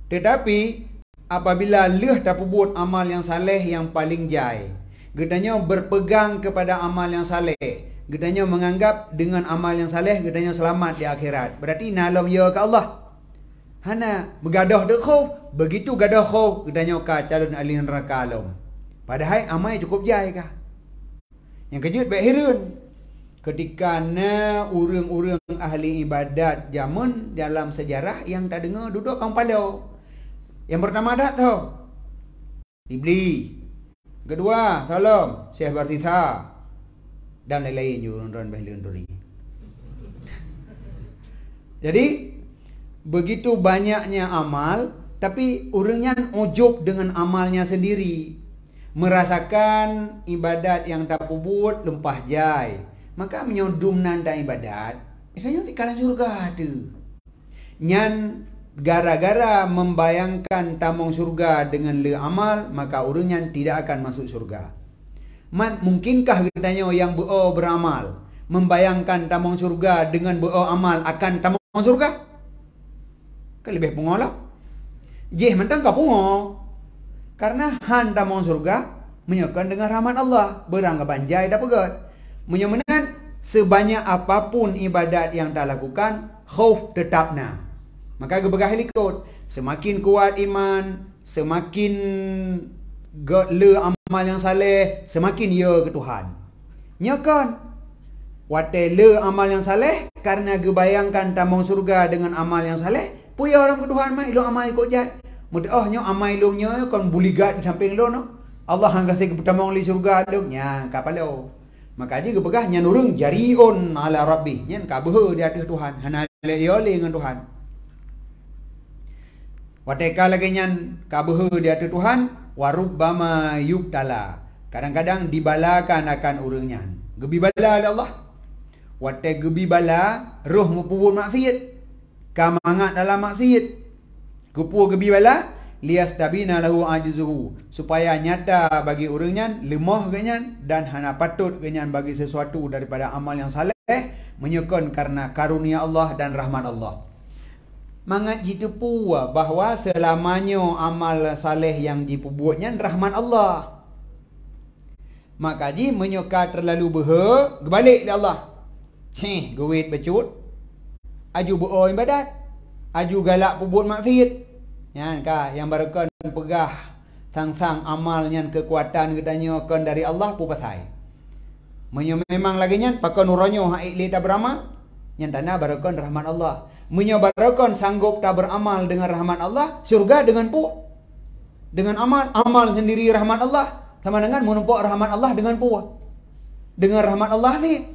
Tetapi apabila leh tak buat amal yang saleh yang paling jai, gedanya berpegang kepada amal yang saleh, gedanya menganggap dengan amal yang saleh gedanya selamat di akhirat. Berarti nalam ya ke Allah. Hana begadah dek khauf, begitu gadah khauf gedanya ka calon ahli neraka alam. Padahal amal cukup jai kah? Yang kejut baik hirun. Ketika na urang-urang ahli ibadat zaman dalam sejarah yang tak dengar duduk kang palau. Yang pertama dah tu Iblis. Kedua Salam Syekh Bartisa dan lain-lain urang-urang bahliun tadi. Jadi begitu banyaknya amal, tapi orangnya ujub dengan amalnya sendiri, merasakan ibadat yang tak pubut lempah jai, maka menyodum nanda ibadat misalnya tikalan surga tu nyan gara-gara membayangkan tamong surga dengan le amal, maka orangnya tidak akan masuk surga. Mungkinkah katanya yang beramal membayangkan tamong surga dengan beramal akan tamong surga? Kan lebih pengolak. Jeh mentang ka pungo. Karena han tamong surga menyekan dengan rahmat Allah, berang ke banjai dah pegat. Menyemenan sebanyak apapun ibadat yang tak lakukan, khauf tetapna. Maka gebegah likut, semakin kuat iman, semakin le amal yang saleh, semakin ya ke Tuhan. Nyakan wate le amal yang saleh karena gebayangkan tamong surga dengan amal yang saleh, puya orang ke Tuhan mah ilo amal ikut jat. Mudah nyo amal ilungnya kon buligat di samping lo no. Allah hang kasih ketamong li surga lo nya kapalo. Maka aja gebegah nyan urang jariun ala rabbi, nyan ka beuh di atas Tuhan, hana le yo le dengan Tuhan. Wateka lagi nyan kabuh di hati Tuhan, warubbama yubtala. Kadang-kadang dibalakan akan urang nyan. Gebi bala oleh Allah. Wate gebi bala roh mupubun maksiat. Kamangat dalam maksiat. Kupu gebi bala liyastabina lahu ajizuhu, supaya nyata bagi urang nyan lemah ke nyan dan hana patut ke nyan bagi sesuatu daripada amal yang saleh menyekon karena karunia Allah dan rahmat Allah. Mangat jitu pua bahawa selamanya amal saleh yang diperbuatnya rahmat Allah. Maka ji menyuka terlalu beha, gebalik dia Allah. Cih, gewit becut. Aju buo ibadat. Aju galak perbuat maksiat. Yan ka yang barakon pegah sang-sang amal nyan kekuatan gedanya kon dari Allah pu pasai. Memang lagi nyan pakon uronyo ha ikli tak beramal. Nyan tanah barakon rahmat Allah. Menyabarakan sanggup tak beramal dengan rahmat Allah, surga dengan pu. Dengan amal sendiri rahmat Allah, sama dengan menumpuk rahmat Allah dengan pu. Dengan rahmat Allah ni.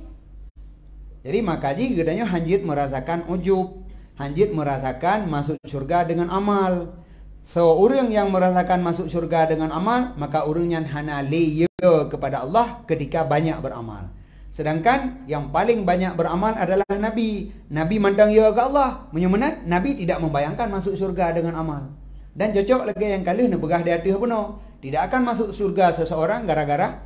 Jadi maka ji gedanya hanjit merasakan ujub, hanjit merasakan masuk surga dengan amal. So orang yang merasakan masuk surga dengan amal, maka orangnya hana leya kepada Allah ketika banyak beramal. Sedangkan yang paling banyak beramal adalah Nabi. Nabi mandang ya ke Allah. Menyemenat, Nabi tidak membayangkan masuk surga dengan amal. Dan cocok lagi yang kali nak begah di hati penuh. Tidak akan masuk surga seseorang gara-gara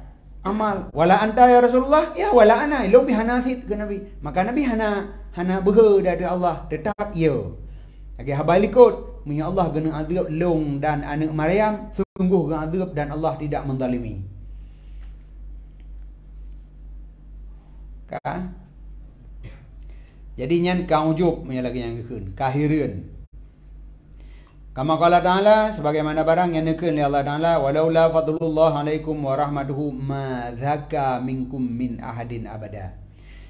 amal. Wala anta ya Rasulullah, ya wala ana. Lebih hanasit ke Nabi. Maka Nabi hana beha di hati Allah. Tetap ya. Lagi habalikut. Ya Allah gena azab long dan anak Maryam. Sungguh gena azab dan Allah tidak menzalimi. Ka. Jadi nyan ka ujub punya lagi yang keun, kahireun. Kama qala ta'ala, sebagaimana barang yang nekeun oleh Allah Ta'ala, walaula fadlullah alaikum wa rahmatuhu ma zaka minkum min ahadin abada.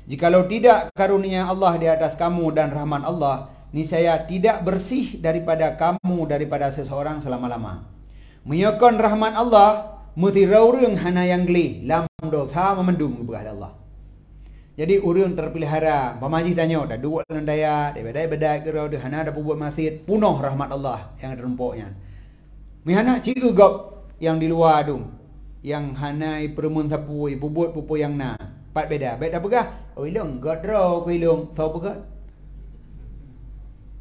Jikalau tidak karunia Allah di atas kamu dan rahmat Allah, niscaya tidak bersih daripada kamu daripada seseorang selama-lama. Menyokon rahmat Allah, muti raurung hana yang geli, lam dosa memendung kepada Allah. Jadi urang terpelihara, pamaji tanya, dah dua landaya, daripada gerau de hana ada buat masjid, punuh rahmat Allah yang terempoknya. Mihana ciku gop yang di luar tu, yang hana peremun sapu, buat pupu yang na, pat beda pegah. Oh ilung god ro, ku ilung, so pegat.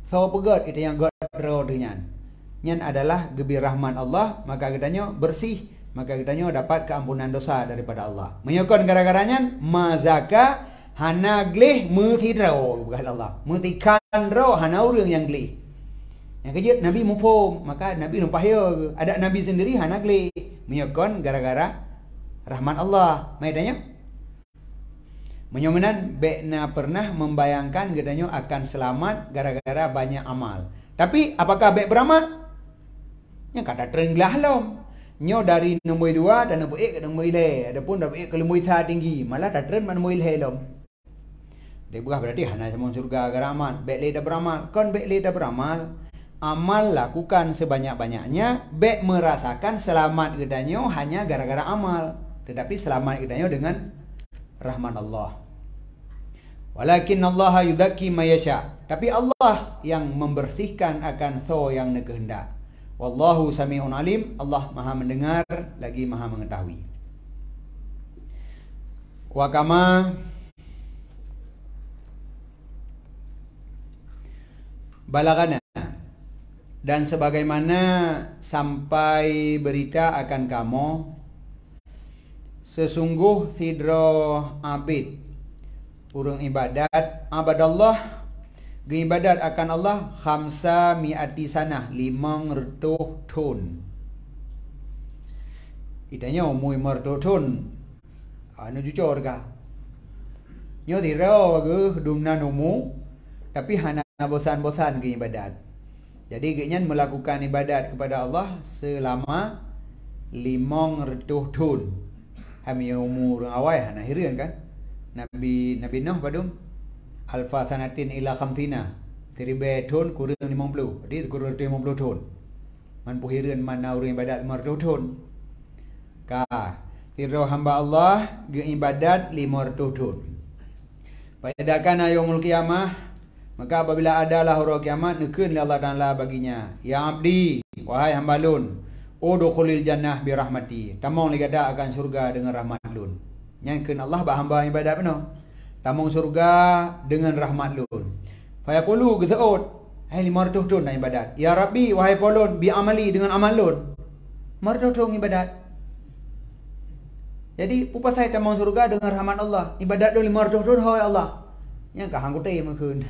So pegat itu yang god ro tu nyan. Nyan adalah gebir rahmat Allah, maka katanya bersih. Maka kitanya dapat keampunan dosa daripada Allah. Menyokon gara-garanya mazaka hana gleh muthidraw kepada Allah. Mutikan raw hana urang yang gleh. Yang kerja Nabi mufhum, maka Nabi lupa ya. Ada Nabi sendiri hana gleh. Menyokon gara-gara rahmat Allah. Mai tanya. Menyomenan bekna pernah membayangkan katanya akan selamat gara-gara banyak amal. Tapi apakah bek beramal? Yang kata terenglah lom. Nyo dari nombor 2 dan nombor 1 ke nombor 1. Adapun nombor 1 ke nombor 1 tinggi, malah tak trend man nombor 1 lom. Dia bukan berarti hana sama surga gara amal. Bek le dah beramal. Kon bek le dah beramal, amal lakukan sebanyak-banyaknya, bek merasakan selamat gedanyo hanya gara-gara amal. Tetapi selamat gedanyo dengan rahmat Allah. Walakin Allah yuzakki ma yasha. Tapi Allah yang membersihkan akan so yang kehendak. Wallahu sami'un alim. Allah maha mendengar lagi maha mengetahui. Wa kama balagana, dan sebagaimana sampai berita akan kamu, sesungguh sidro abid urang ibadat abadallah ibadat akan Allah khamsa mi'ati sanah 500 tahun. Itanya umui 500 tahun. Anu jujur ka. Nyo dirau ke dumna numu tapi hana bosan-bosan ke ibadat. Jadi genyan melakukan ibadat kepada Allah selama 500 tahun. Hami umur awal hana hireun kan. Nabi Nuh padum alfa sanatin ila khamsina 1000 tahun kurang 50. Jadi kurang 50 tahun. Man puhireun mana urang ibadat 500 tahun. Ka tiro hamba Allah ge ibadat 500 tahun. Pada kana yaumul qiyamah, maka apabila adalah hari kiamat nekeun Allah Taala baginya, ya abdi, wahai hamba lun, udkhulil jannah bi rahmati. Tamong ligada akan surga dengan rahmat lun. Nyangkeun Allah ba hamba ibadat penuh. Tamong surga dengan rahmat lun. Fayaqulu gezaut, hai 500 tahun nak ibadat. Ya Rabbi, wahai polon, bi amali dengan amal lun. 500 tahun ibadat. Jadi pupa saya tamong surga dengan rahmat Allah. Ibadat lun 500 tahun hai Allah. Yang ka hang kutai makeun.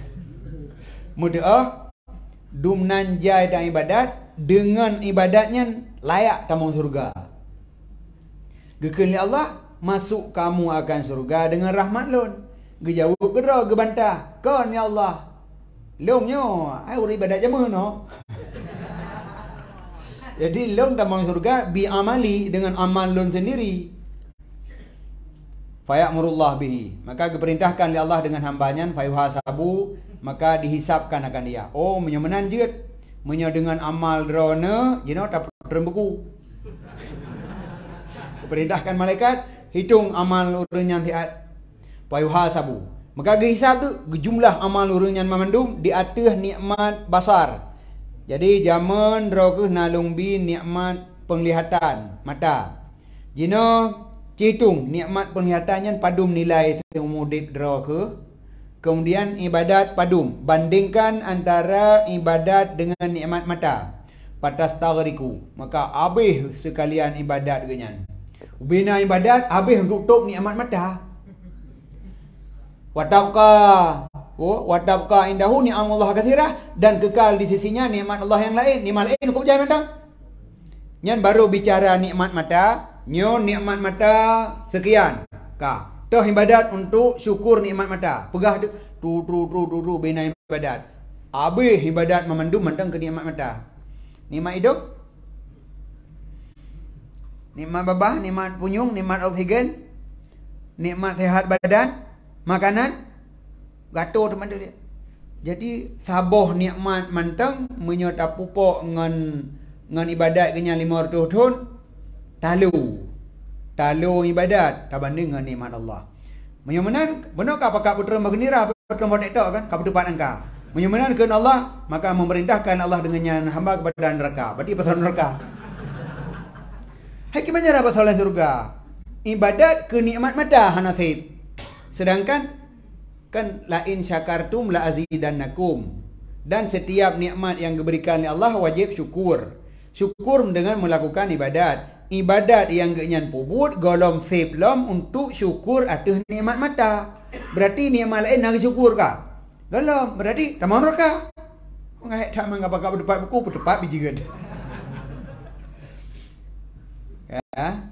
Mudah dumnan jai dan ibadat dengan ibadatnya layak tamong surga. Gekeun Allah masuk kamu akan surga dengan rahmat lun. Gejawab gera gebantah. Kon ya Allah. Lomnyo, ai uri ibadat jama no. Jadi lom tamang surga bi amali dengan amal lon sendiri. Fayamurullah bihi. Maka diperintahkan oleh Allah dengan hambanya fayuhasabu, maka dihisapkan akan dia. Oh, menyemenan jeut. Menyo dengan amal drone, you know tak terembuku. Diperintahkan malaikat hitung amal urang yang tiat. Fayuhasabu. Maka dihisab tu jumlah amal urang yang memandum di atas nikmat basar. Jadi zaman rokeh nalung bi nikmat penglihatan mata. Jino hitung nikmat penglihatannya padum nilai umudip rokeh. Kemudian ibadat padum. Bandingkan antara ibadat dengan nikmat mata. Patas tagriku. Maka habis sekalian ibadat genyan. Bina ibadat habis untuk tok nikmat mata. Watabqa indahu ni'am Allah katsirah, dan kekal di sisinya nikmat Allah yang lain. Nikmat lain kok jangan datang. Nyan baru bicara nikmat mata, nyo nikmat mata sekian. Ka Toh ibadat untuk syukur nikmat mata. Pegah tu bina ibadat. Habis ibadat memandum mentang ke nikmat mata. Nikmat hidup, nikmat babah, nikmat punyung, nikmat oksigen, nikmat sehat badan, makanan, gato teman dia. Jadi saboh nikmat mantang menyota pupuk ngan ibadat kenya 500 tahun talu ibadat tak banding dengan nikmat Allah. Menyamanan benarkah pakak putra bergembira putra tok kan ka tempat angka. Menyamanan ke Allah maka memerintahkan Allah dengannya hamba kepada neraka. Berarti pasal neraka. Hai gimana pasal surga? Ibadat ke nikmat mata hanasib. Sedangkan kan la in syakartum la azidannakum. Dan setiap nikmat yang diberikan oleh Allah wajib syukur. Syukur dengan melakukan ibadat. Ibadat yang genyan pubut golom sip lom untuk syukur atas nikmat mata. Berarti nikmat lain nak syukur kah? Golom berarti tak mau neraka. Ngai tak mangapa depan buku tepat biji ged. Ya.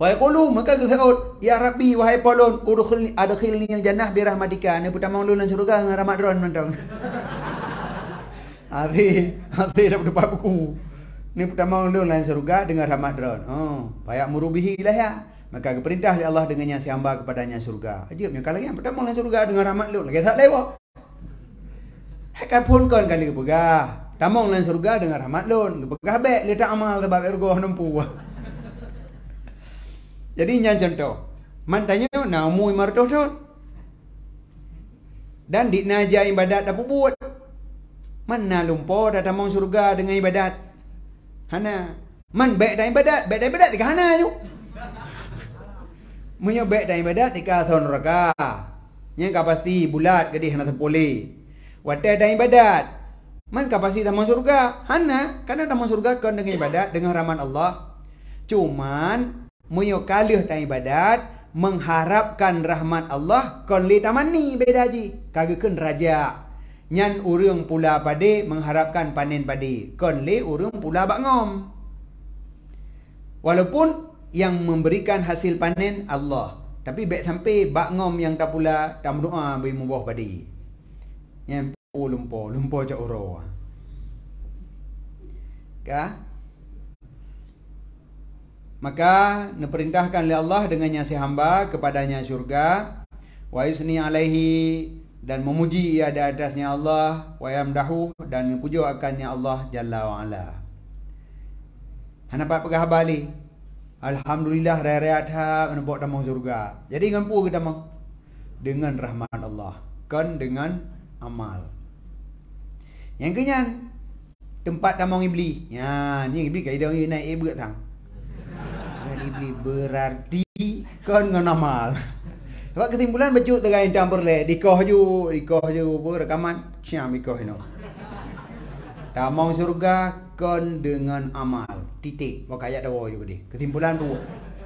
Wa yaqulu maka kesaud ya Rabbi wahai Polon adkhilni jannah bi rahmatika. Ni pertama ulun surga dengan rahmat Ron mentang. Hati dapat depan buku. Ni pertama ulun surga dengan rahmat Ron. Payak murubihi lah ya. Maka keperintah oleh Allah dengannya si hamba kepadanya surga. Ajibnya kalau yang pertama ulun surga dengan rahmat lu lagi tak lewat. Hakat pun kon kali kepegah. Tamong lan surga dengan rahmat lun. Kepegah baik letak amal sebab ergo nempu. Jadi nyan contoh. Man tanya namu 500 tahun. Dan di naja ibadat dah buat. Mana lumpur dah tamong surga dengan ibadat. Hana. Man baik dah ibadat tika hana tu. Munyo baik dah ibadat tika son neraka. Yang ka pasti bulat gadi hana tempole. Wadah dah ibadat. Man ka pasti tamong surga. Hana, karena tamong surga kon dengan ibadat dengan rahmat Allah. Cuman munyo kalih dah ibadat mengharapkan rahmat Allah kon li tamani beda ji. Kageukeun raja. Nyan urang pula pade mengharapkan panen pade. Kon li urang pula bak ngom. Walaupun yang memberikan hasil panen Allah, tapi baik sampai bak ngom yang tak pula tak berdoa bagi mubah padi. Yang lumpur cak uro. Kah? Maka diperintahkan oleh Allah dengannya si hamba kepadanya syurga, wa yusni alaihi dan memuji ia di atasnya Allah, wa yamdahu dan memuji akannya Allah jalla wa ala. Hanapak pegah balik. Alhamdulillah raya-raya tak nampak tamang surga. Jadi ngampu kita mau dengan rahmat Allah, kan dengan amal. Yang kenyan tempat tamang iblis. Ya, ni iblis kaidah ni naik berat tang. Iblis berarti kan dengan amal. Sebab kesimpulan becut dengan yang campur le. Dikoh ju rekaman siam dikoh ini. Tamang surga kan dengan amal. Titik. Wak ayat dawa juga di. Kesimpulan tu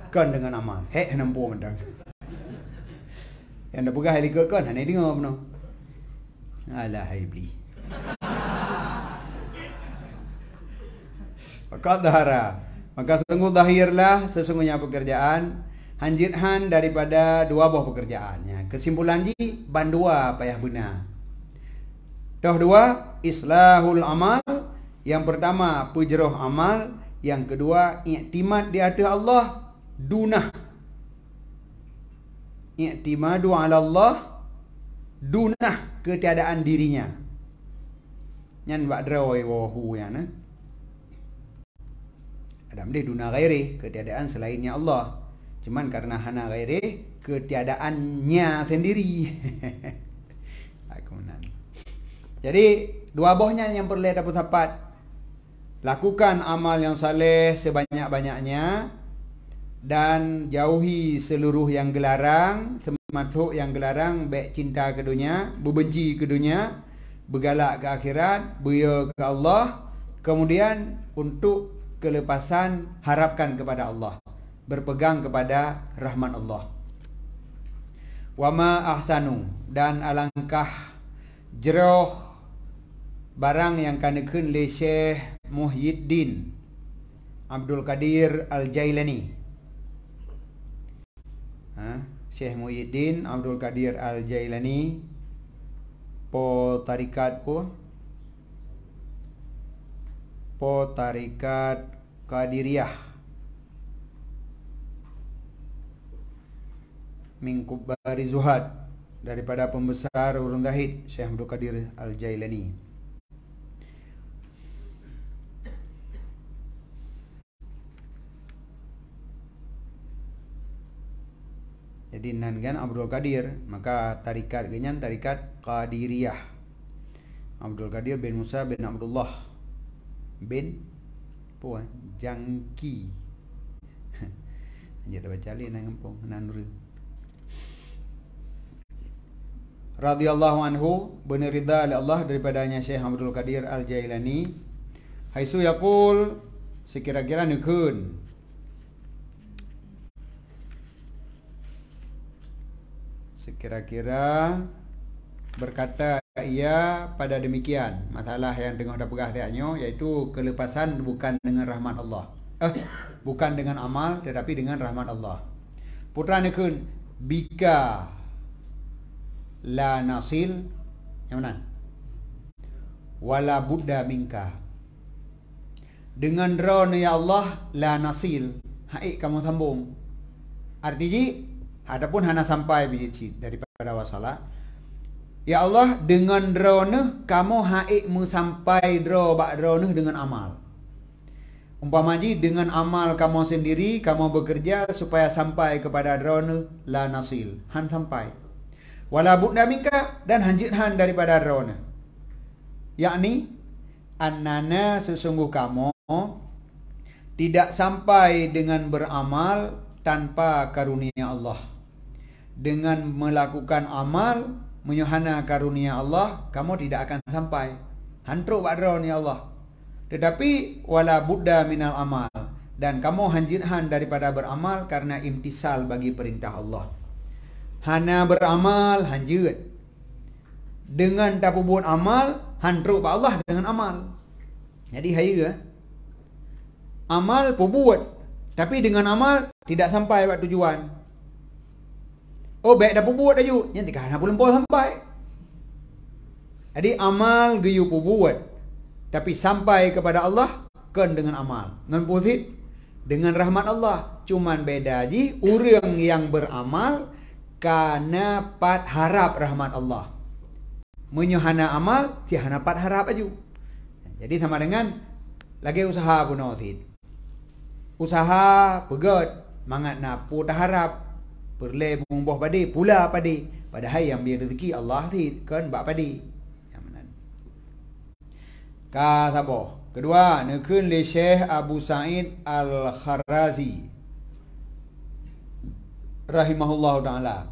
kan dengan amal. Hek nampu mentang. Yang dah pegah helikop kan hanya dengar benar. Alah iblis. Fakat dahara. Maka sungguh zahirlah sesungguhnya pekerjaan hanjithan daripada dua buah pekerjaannya. Kesimpulan ji bandua payah benar. Toh dua islahul amal. Yang pertama pujroh amal, yang kedua i'timad di atas Allah dunah. I'timadu ala Allah dunah ketiadaan dirinya. Nyan bak drawai wahu ya nah. Adam dia duna ghairi, ketiadaan selainnya Allah. Cuman karena hana ghairi, ketiadaannya sendiri. Jadi dua bohnya yang perlu dapat dapat. Lakukan amal yang saleh sebanyak-banyaknya dan jauhi seluruh yang gelarang, termasuk yang gelarang baik cinta ke dunia, berbenci ke dunia, bergalak ke akhirat, beria ke Allah. Kemudian untuk kelepasan harapkan kepada Allah, berpegang kepada rahmat Allah. Wa ma ahsanu dan alangkah jeroh barang yang kanekeun le Syekh Muhyiddin Abdul Qadir Al-Jailani. Syekh Muhyiddin Abdul Qadir Al-Jailani po tarikat Qadiriyah min kubari zuhad, daripada pembesar ulun zahid Syekh Abdul Qadir Al-Jailani. Jadi nan kan Abdul Qadir, maka tarikat genyan tarikat Qadiriyah. Abdul Qadir bin Musa bin Abdullah bin Jangki. Anjir baca li nang kampung nanur. Radhiyallahu anhu, benar ridha Allah daripadanya Syekh Abdul Qadir Al-Jailani. Haisu yaqul, sekira-kira neukeun sekira-kira berkata ia pada demikian, masalah yang tengah dah pegah tiaknya, iaitu kelepasan bukan dengan rahmat Allah, bukan dengan amal tetapi dengan rahmat Allah. Putra nekun bika la nasil, yang mana? Wala buddha minka, dengan ron ya Allah la nasil, hai kamu sambung. Artinya adapun hana sampai biji daripada wasala. Ya Allah, dengan drone kamu haikmu sampai drone dengan amal. Umpama ji dengan amal kamu sendiri kamu bekerja supaya sampai kepada drone la nasil, han sampai. Wala budda minka, dan hanjit han daripada drone. Yakni annana sesungguh kamu tidak sampai dengan beramal tanpa karunia Allah. Dengan melakukan amal menyuhana karunia Allah, kamu tidak akan sampai. Hantruk badron ya Allah. Tetapi wala budda minal amal, dan kamu hanjithan daripada beramal karena imtisal bagi perintah Allah. Hana beramal hanjit. Dengan tak buat amal, hantruk ba Allah dengan amal. Jadi haya amal buat, tapi dengan amal tidak sampai pada tujuan. Oh, baik dah buat dah yuk. Yang tiga hana belum sampai. Jadi amal geyu buat, tapi sampai kepada Allah kan dengan amal. Non pusit dengan rahmat Allah. Cuman beda ji orang yang beramal karena pat harap rahmat Allah. Menyuhana amal tiada pat harap aju. Jadi sama dengan lagi usaha pun pusit. Usaha pegat mangat na pu harap perle mumbuh padi pula padi, padahal yang biar rezeki Allah ti kan bak padi. Yang mana? Ka sabo. Kedua, nekeun li Syekh Abu Sa'id Al-Kharazi rahimahullahu taala.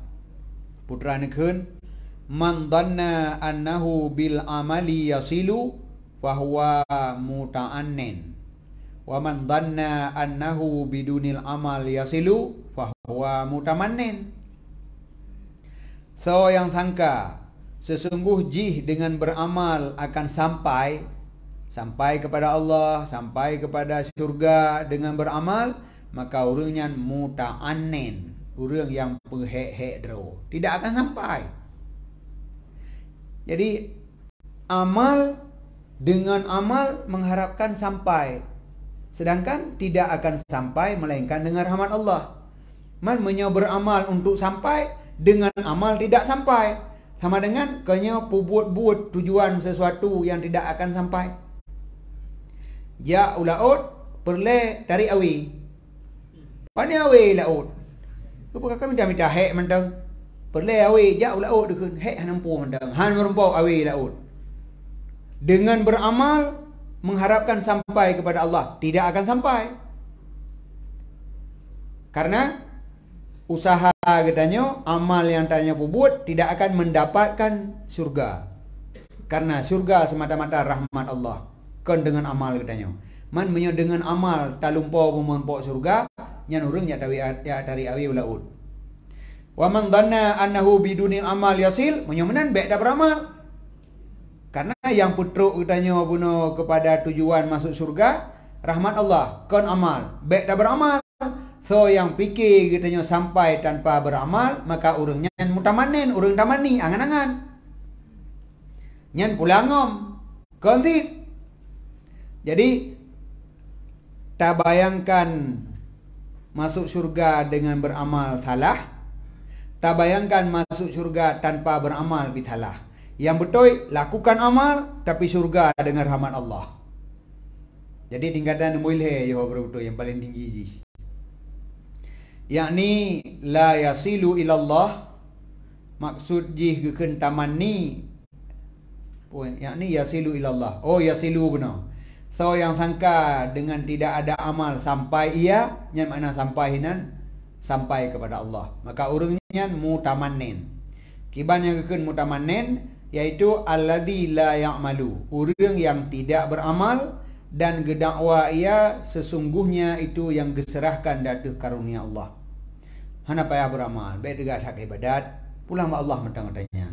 Putra nekeun, man dhanna annahu bil amali yasilu fa huwa muta'annin. Wa man dhanna annahu bidunil amal yasilu fahuwa mutamannin. So yang sangka sesungguh jih dengan beramal akan sampai kepada Allah, sampai kepada surga dengan beramal, maka orangnya muta'annin, orang yang pehek-hek dro, tidak akan sampai. Jadi amal dengan amal mengharapkan sampai, sedangkan tidak akan sampai melainkan dengan rahmat Allah. Man menyo beramal untuk sampai, dengan amal tidak sampai. Sama dengan kenyo buat tujuan sesuatu yang tidak akan sampai. Ya ulaut perle dari awi. Pani awi laut. Apa kami dah minta hek mentang. Perle awi ja ulaut dekun hek hanampu mentang. Han merempau awi laut. Dengan beramal mengharapkan sampai kepada Allah, tidak akan sampai. Karena usaha katanya, amal yang tanya buat tidak akan mendapatkan surga. Karena surga semata-mata rahmat Allah. Kan dengan amal katanya. Man menyo dengan amal tak lumpau memempok surga, nyan urang nya dari awi laut. Wa man dhanna annahu bidunil amal yasil, menyo menan baik dah beramal. Karena yang putruk katanya bunuh kepada tujuan masuk surga rahmat Allah, kan amal, baik dah beramal. So yang fikir katanya sampai tanpa beramal, maka urang nyan mutamanen, urang tamani angan-angan. Nyan pulangom. Kontit. Jadi tak bayangkan masuk surga dengan beramal salah. Tak bayangkan masuk surga tanpa beramal bitalah. Yang betul lakukan amal tapi surga dengan rahmat Allah. Jadi tingkatan mulia ya betul yang paling tinggi. Yakni la yasilu ilallah, maksud jih geken taman ni yakni yasilu ilallah. Oh yasilu benar. So yang sangka dengan tidak ada amal sampai ia, yang mana sampai hinan sampai kepada Allah. Maka urangnya mutamannen. Kibannya geken mutamannen yaitu alladzi la ya'malu, urang yang tidak beramal dan gedakwa ia sesungguhnya itu yang geserahkan datu karunia Allah. Hana payah beramal, baik dekat hak ibadat, pulang ma Allah mentang-mentangnya.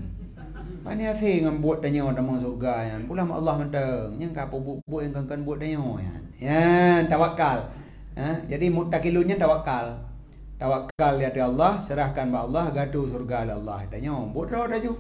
Pani asing buat tanya orang masuk surga yan, pulang ma Allah mentang, yang kapo buat yang kan buat tanya yan. Yan tawakal. Jadi mutakilunya tawakal. Tawakal ya Allah, serahkan ma Allah, gaduh surga Allah. Tanya buat dah daju.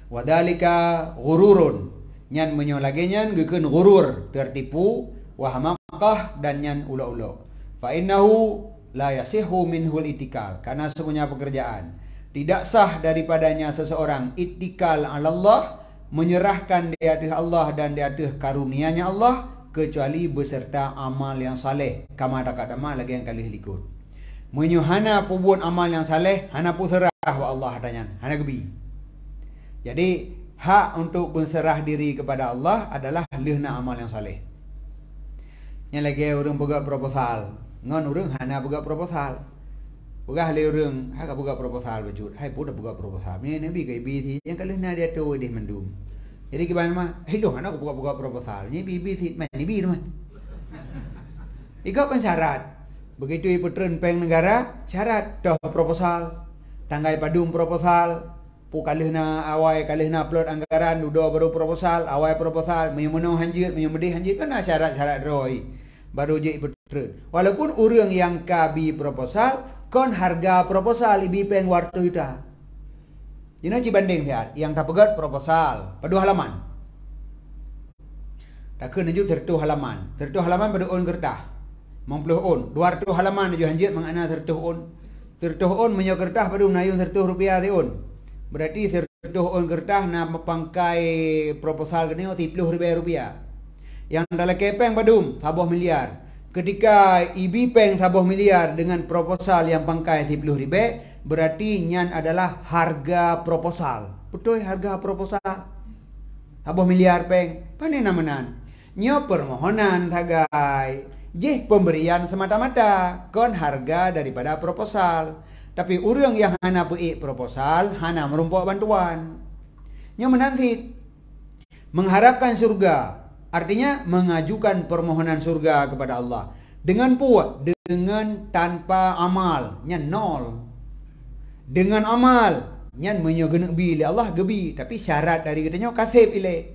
Wadalika ghururun, nyan menyolagenyan geken ghurur, tertipu, wahamakah dan nyan ula-ula. Fa innahu la yasihu minhul itikal, karena sesungguhnya pekerjaan tidak sah daripadanya seseorang itikal ala Allah, menyerahkan di atas Allah dan di atas karunia-Nya Allah, kecuali beserta amal yang saleh. Kama takadama lagi yang kali likut. Menyuhana pun amal yang saleh, hana pun serah wa Allah tanya, hana gebi. Jadi hak untuk berserah diri kepada Allah adalah lehna amal yang saleh. Yang lagi orang buka proposal, ngon orang hana buka proposal. Buka le orang hak buka proposal bajut. Hai pun dah buka proposal. Ni nabi ke ibi yang kalau na dia tu dia mendum. Jadi gimana mah? Hello hana aku buka proposal. Ni ibi sit man ibi tu man. Ikut syarat. Begitu iputren peng negara, syarat dah proposal. Tanggai padum proposal. Pu kalihna awai kalihna upload anggaran dua baru proposal, awai proposal menyumenuh hanjit menyumedih hanjit kan syarat-syarat roi baru je iputren. Walaupun urang yang kabi proposal kon harga proposal ibi peng wartu ita. Dina cibanding dia yang tak pegat proposal padu halaman. Tak kena ju tertu halaman. Tertu halaman pada on kertas. 50 on, 200 halaman ju hanjit mangana tertu on. Tertu on menyo kertas padu nayung tertu rupiah ti on. Berarti sertuh on kertas na mapangkai proposal kena 30 rupiah. Yang dalam kepeng badum 10 miliar. Ketika ibi peng 10 miliar dengan proposal yang pangkai 30 ribu, berarti nyan adalah harga proposal. Betul harga proposal 10 miliar peng. Pane namanan? Nyo permohonan tagai. Je pemberian semata-mata kon harga daripada proposal. Tapi orang yang hana peik proposal, hana merumpuk bantuan. Yang menanti mengharapkan surga, artinya mengajukan permohonan surga kepada Allah. Dengan puas, dengan tanpa amal, nyan nol. Dengan amal, nyan menyogenek bi Allah gebi, tapi syarat dari katanya kasih pilih.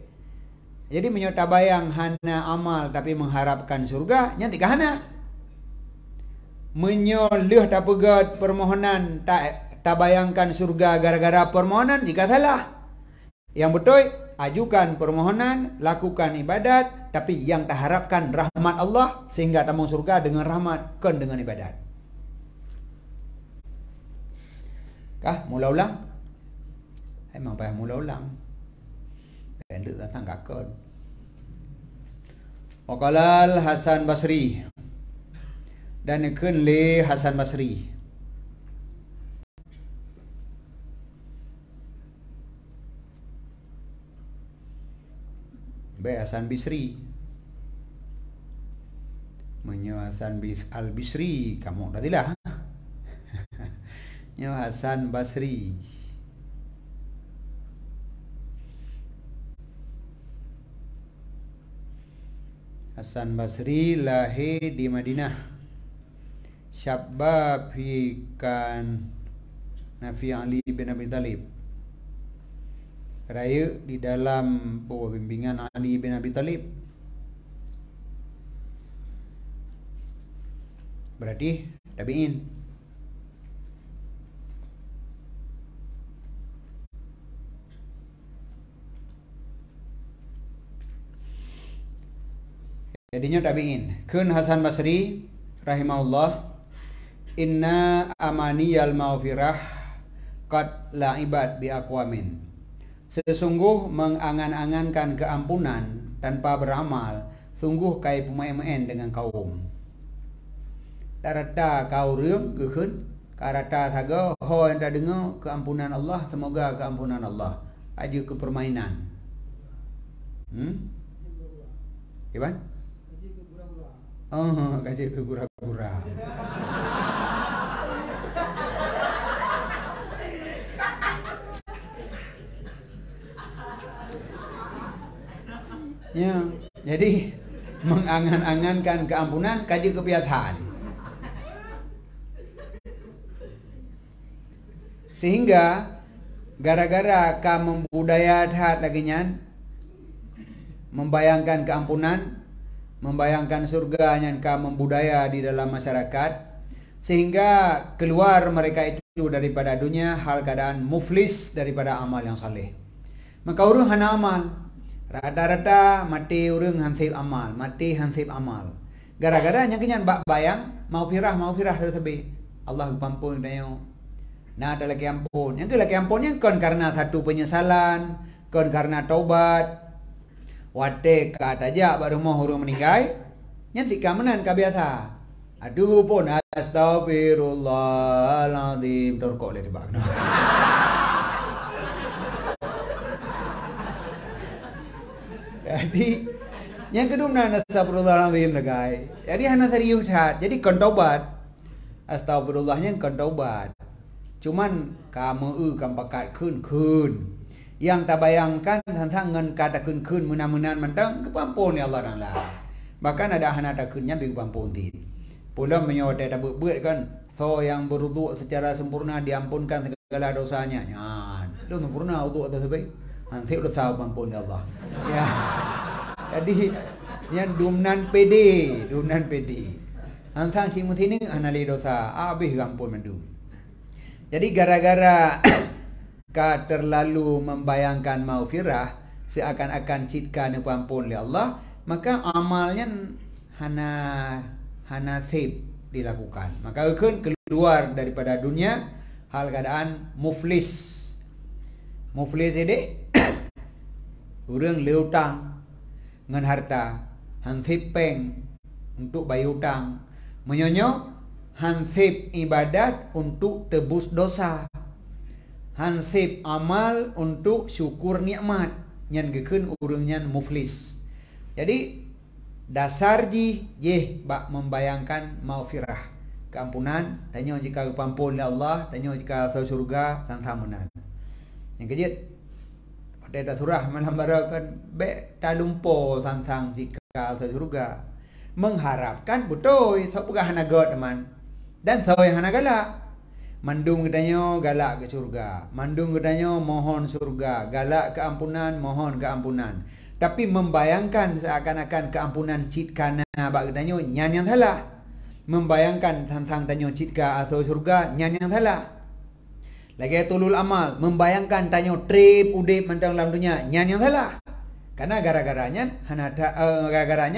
Jadi menyota bayang hana amal tapi mengharapkan surga, nyan tiga hana. Menyoleh tak pegat permohonan tak bayangkan surga gara-gara permohonan jika salah. Yang betul ajukan permohonan, lakukan ibadat, tapi yang tak harapkan rahmat Allah sehingga tamu surga dengan rahmat kon dengan ibadat. Kah mula ulang? Memang payah mula ulang. Pendek datang kakon. Waqalal Hasan Basri. Dan ikun le Hasan Basri. Be Hasan Bisri. Menyo Hasan Al-Bisri kamu tadilah. Nyo Hasan Basri. Hasan Basri lahir di Madinah. Syabba fikan Nafi Ali bin Abi Talib. Raya di dalam bawah bimbingan Ali bin Abi Talib. berarti tabi'in. Jadinya tabi'in. Kun Hasan Basri rahimahullah, inna amaniyal maghfirah qad la'ibad bi aqwamin. Sesungguh mengangan-angankan keampunan tanpa beramal, sungguh kai pemain-main dengan kaum. Tarata kau reung gekeun, karata thaga ho enta dengar keampunan Allah, semoga keampunan Allah. Aja ke permainan. Iban? Oh, kaji ke gura-gura. Ya, jadi mengangan-angankan keampunan kaji kepiatan. Sehingga gara-gara ka membudaya hat lagi nyan, membayangkan keampunan, membayangkan surga yang ka membudaya di dalam masyarakat, sehingga keluar mereka itu daripada dunia hal keadaan muflis daripada amal yang saleh. Maka urang hana amal, rata-rata mati urang hansip amal, mati hansip amal. Gara-gara nya kenyan bak bayang mau pirah tersebut. Allah pampun dayo. Nah ada lagi ampun. Yang lagi ampunnya kon karena satu penyesalan, kon karena taubat. Wate kata aja baru mau hurung meninggal, nyanti kamenan kabiasa. Aduh pun astagfirullahaladzim, torkok leh tebak. Jadi yang kedua astagfirullahaladzim guys. Jadi hana serius hat. Jadi kon taubat. Astagfirullahnya kon taubat. Cuman kamu pakat kun. Yang tak bayangkan tentang ngan kata kun munan-munan mentang kepampun ya Allah dan lah. Bahkan ada anak tak kunnya bi kepampun ti. Pula menyote tak buat kan. So yang berwudu secara sempurna diampunkan segala dosanya. Nyan. Lu sempurna wudu atau sebaik. Hansip dosa kepampun ya Allah. Ya. Jadi yang dumnan PD. Hantang cimut ini anali dosa. Habis kampun mendum. Jadi gara-gara ka terlalu membayangkan maghfirah seakan-akan citkan pampun oleh Allah, maka amalnya hana sip dilakukan. Maka akan keluar daripada dunia hal keadaan muflis. Muflis ini urang leutang ngan harta, hansip peng untuk bayar hutang, menyonyo hansip ibadat untuk tebus dosa. Hansip amal untuk syukur nikmat nyan gekeun urang nyan muflis. Jadi dasar jih bak membayangkan maghfirah, keampunan, tanya jika pampun oleh Allah, tanya jika masuk surga tangsamunan. Yang kejit pada surah melambarakan be talumpo sangsang jika masuk surga. Mengharapkan betul sapugah hana god teman. Dan so yang hana galak. Mandung katanya galak ke surga. Mandung katanya mohon surga. Galak keampunan, mohon keampunan. Tapi membayangkan seakan-akan keampunan citkana bak katanya nyan yang salah. Membayangkan sang tanya citka atau surga nyan yang salah. Lagi tulul amal, membayangkan tanya trip udip mentang dalam dunia nyan yang salah. Karena gara-garanya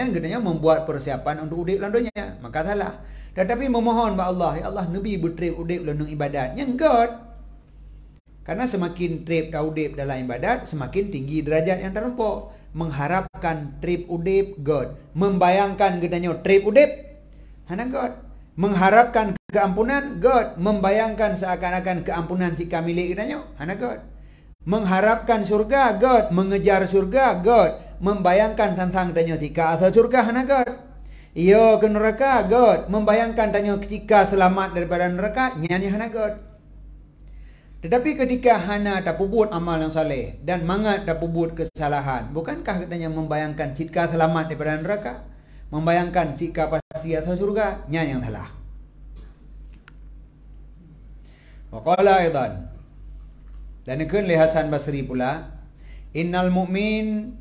katanya membuat persiapan untuk udip dalam dunia, maka salah. Tetapi memohon kepada Allah, ya Allah, Nabi bertrip udip dalam ibadat. Yang God. Karena semakin trip udip dalam ibadat, semakin tinggi derajat yang terempuk. Mengharapkan trip udip, God. Membayangkan gedanya trip udip, hana God. Mengharapkan keampunan, God. Membayangkan seakan-akan keampunan jika milik gedanya, hana God. Mengharapkan surga, God. Mengejar surga, God. Membayangkan tentang gedanya jika asal surga, hana God. Iyo ke neraka, God. Membayangkan tanya ketika selamat daripada neraka, nyanyi hana God. Tetapi ketika hana tak pubut amal yang saleh dan mangat tak pubut kesalahan, bukankah katanya membayangkan ketika selamat daripada neraka? Membayangkan ketika pasti atau surga, nyanyi yang salah. Waqala aidan. Dan ikun li Hasan Basri pula, innal mu'min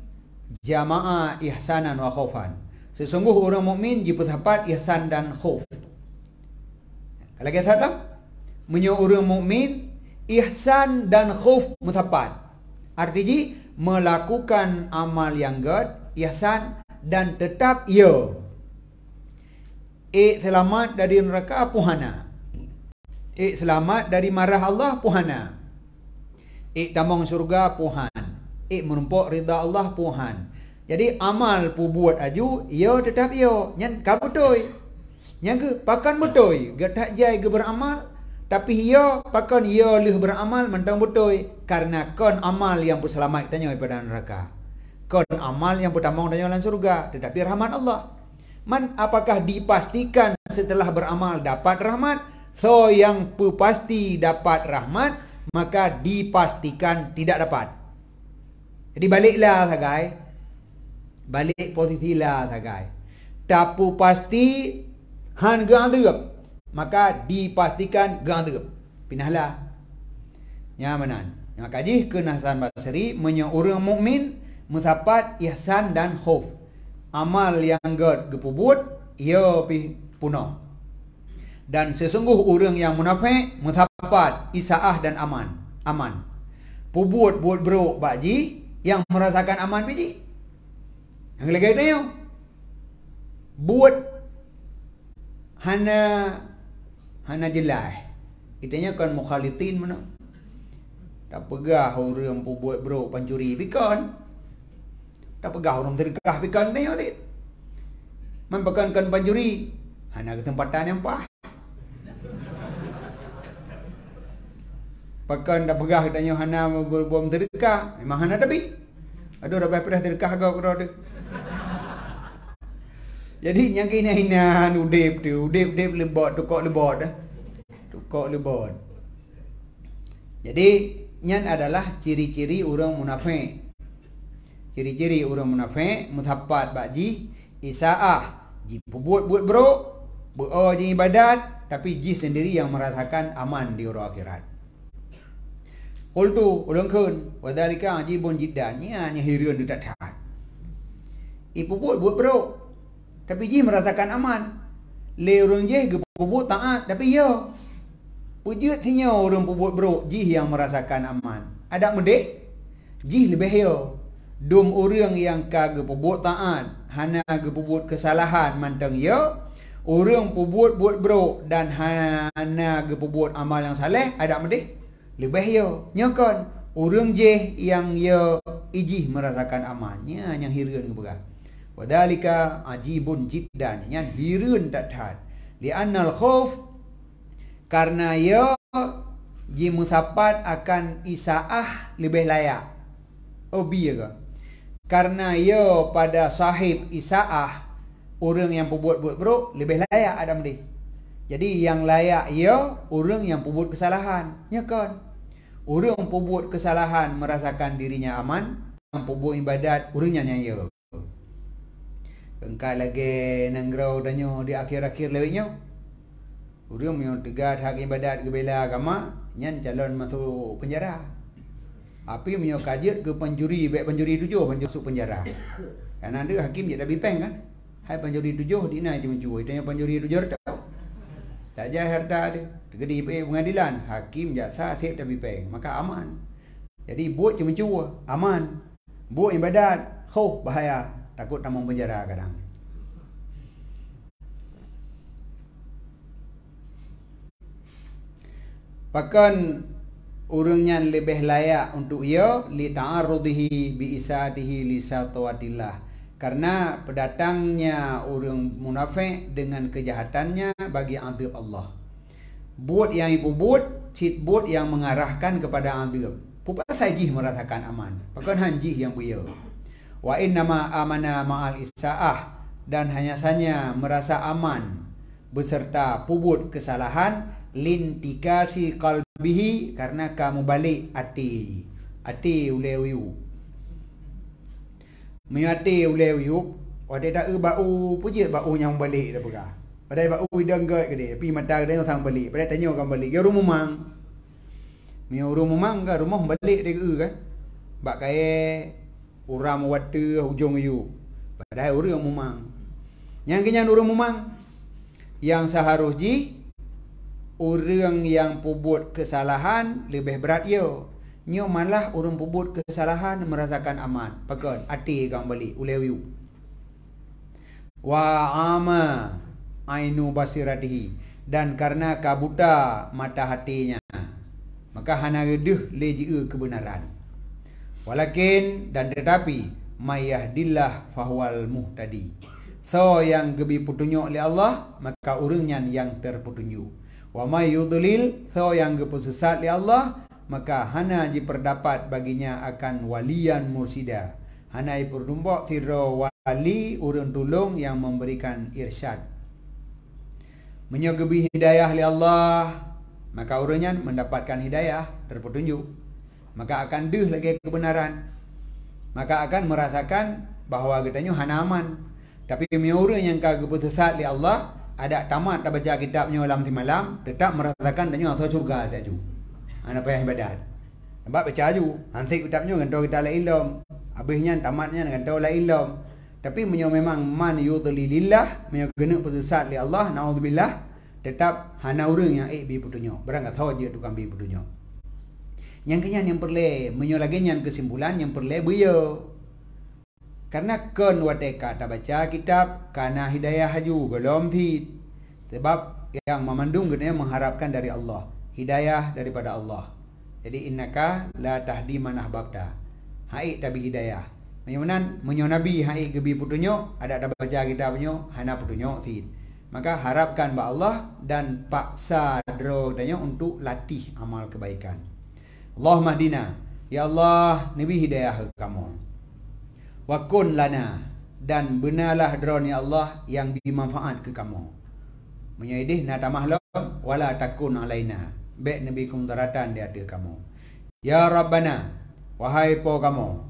jama'a ihsanan wa khaufan. Sesungguh orang mukmin diperdapat ihsan dan khauf. Kalau kita tahu, menyo orang mukmin ihsan dan khauf mutapat. Artinya melakukan amal yang good, ihsan dan tetap ia selamat dari neraka puhana. Selamat dari marah Allah puhana. Tamang surga puhan. Menumpuk ridha Allah puhan. Jadi amal pu buat aju, ia tetap ia. Nyan ka betul. Yang ke pakan betul. Gak tak jai ke beramal. Tapi ia pakan ia leh beramal mentang betul. Karena kon amal yang pu selamat tanya pada neraka. Kon amal yang pertama tanya dalam surga. Tetapi rahmat Allah. Man apakah dipastikan setelah beramal dapat rahmat? So yang pu pasti dapat rahmat, maka dipastikan tidak dapat. Jadi baliklah sagai. Balik posisi lah sagai. Tapu pasti han gandep, maka dipastikan gandep. Pinahlah. Nyamanan. Maka ji ke Hasan Basri menyo orang mukmin musapat ihsan dan khauf. Amal yang god gepubut ia pi punah. Dan sesungguh orang yang munafik musapat isaah dan aman. Pubut buat bro bakji yang merasakan aman biji. Yang lagi tanya buat hana jelai. Itanya kan mukhalitin mana. Tak pegah orang buat bro pancuri bikan. Tak pegah orang terikah bikan tanya tadi. Mempekankan pancuri hana kesempatan yang pah. Pakan tak pegah tanya hana bom terikah. Memang hana tapi. Aduh dah pernah terikah kau tu. Jadi yang kena udip lebot tukok lebot. Jadi nyan adalah ciri-ciri orang munafik. Ciri-ciri orang munafik mutapat bakji isaah ji buat bro buat ji ibadat tapi ji sendiri yang merasakan aman di orang akhirat. Qultu ulun kun wadalika ajibun jiddan nya hirun dekat hat. Ibu buat bro tapi ji merasakan aman. Le orang je ge buat taat tapi ya wujud tinya orang buat bro ji yang merasakan aman. Ada medek ji lebih ya. Dum orang yang kage buat taat hana ge buat kesalahan mantang ya. Orang buat bro dan hana ge buat amal yang saleh ada medek lebih ya. Nyakan orang je yang ya iji merasakan amannya yang hirun ke begah. Wadalika ajibun jiddan yang hirun dathat. Li'annal khauf karena ya ji musapat akan isaah lebih layak. Obi ya ke? Karena ya pada sahib isaah orang yang buat bro lebih layak ada mesti. Jadi yang layak ya orang yang buat kesalahan. Ya kan? Orang buat kesalahan merasakan dirinya aman, yang buat ibadat orangnya yang ya. Engkau lagi nanggrau danyo di akhir-akhir lewatnya. Orang yang tegat hak ibadat ke bela agama, nyan calon masuk penjara. Api menyo kajet ke penjuri, baik penjuri 7 masuk penjara. Karena ada hakim je dah bipeng kan. Hai penjuri 7 dina je mencuri, tanya penjuri 7 tahu. Tak jaya harta dia. Tergedi pengadilan, hakim jaksa sip dah bipeng, maka aman. Jadi buat je mencuri, aman. Buat ibadat, khauf bahaya. Takut tamang penjara kadang. Bahkan orangnya lebih layak untuk ia li ta'arrudihi bi isadihi li satwatillah. Karena pendatangnya orang munafik dengan kejahatannya bagi azab Allah. Buat yang ibu buat, cit buat yang mengarahkan kepada azab. Pupa sajih merasakan aman. Bahkan hanjih yang buya. Wa innama amana ma'al isaah dan hanya saja merasa aman beserta pubut kesalahan lintikasi qalbihi karena kamu balik hati ulewiu menyati ulewiu ada tak bau puji bau yang balik dah pegah pada bau hidang ke dia pi mata dia sang balik pada tanya orang balik ke rumah mang mio rumah mang ke rumah balik dia kan bak kaya orang wata hujung ayu. Padahal orang memang. Yang kenyan orang memang. Yang seharusnya orang yang pubut kesalahan lebih berat yo. Nyo malah orang pubut kesalahan merasakan aman. Pakon hati kang balik ulewiu. Wa ama ainu basiratihi, dan karena kabuta mata hatinya, maka hana geduh leji kebenaran. Walakin dan tetapi mayahdillah fahuwal muhtadi. So yang gebi petunjuk oleh Allah, maka urangnya yang terpetunjuk. Wa may yudlil, so yang gepesesat oleh Allah, maka hana diperdapat baginya akan walian mursida. Hana iperdumbok siro wali urang tulung yang memberikan irsyad. Menyogebi hidayah oleh Allah, maka urangnya mendapatkan hidayah, terpetunjuk. Maka akan deh lagi kebenaran. Maka akan merasakan bahawa katanya hana aman. Tapi orang yang kagak bersesat oleh Allah, ada tamat tak baca kitabnya malam malam, tetap merasakan tanya asal surga saja. Anak payah ibadat. Nampak baca aju, hansik kitabnya ngantau kita la ilm. Habisnya tamatnya ngantau la ilm. Tapi memang man yudlilillah, kena bersesat oleh Allah, naudzubillah, tetap hana orang yang bi petunjuk. Barang tak tahu je tukang bi petunjuk. Yang kenyan yang perle menyolagenyan kesimpulan yang perle buyo. Karena kon wateka tak baca kitab kana hidayah haju belum fit. Sebab yang memandung kena mengharapkan dari Allah, hidayah daripada Allah. Jadi innaka la tahdi man ahbabta. Hai tabi hidayah. Menyonan menyonabi hai gebi petunjuk, ada tak baca kitabnya hana petunjuk fit. Maka harapkan ba Allah dan paksa dro tanya untuk latih amal kebaikan. Allahumma hdina, ya Allah, nabi hidayah kamu. Wa kun lana, dan benalah drone ya Allah yang bermanfaat ke kamu. Menyaidih na tamahlam wala takun alaina. Baik nabi kumdaratan di hati kamu. Ya Rabbana, wahai po kamu.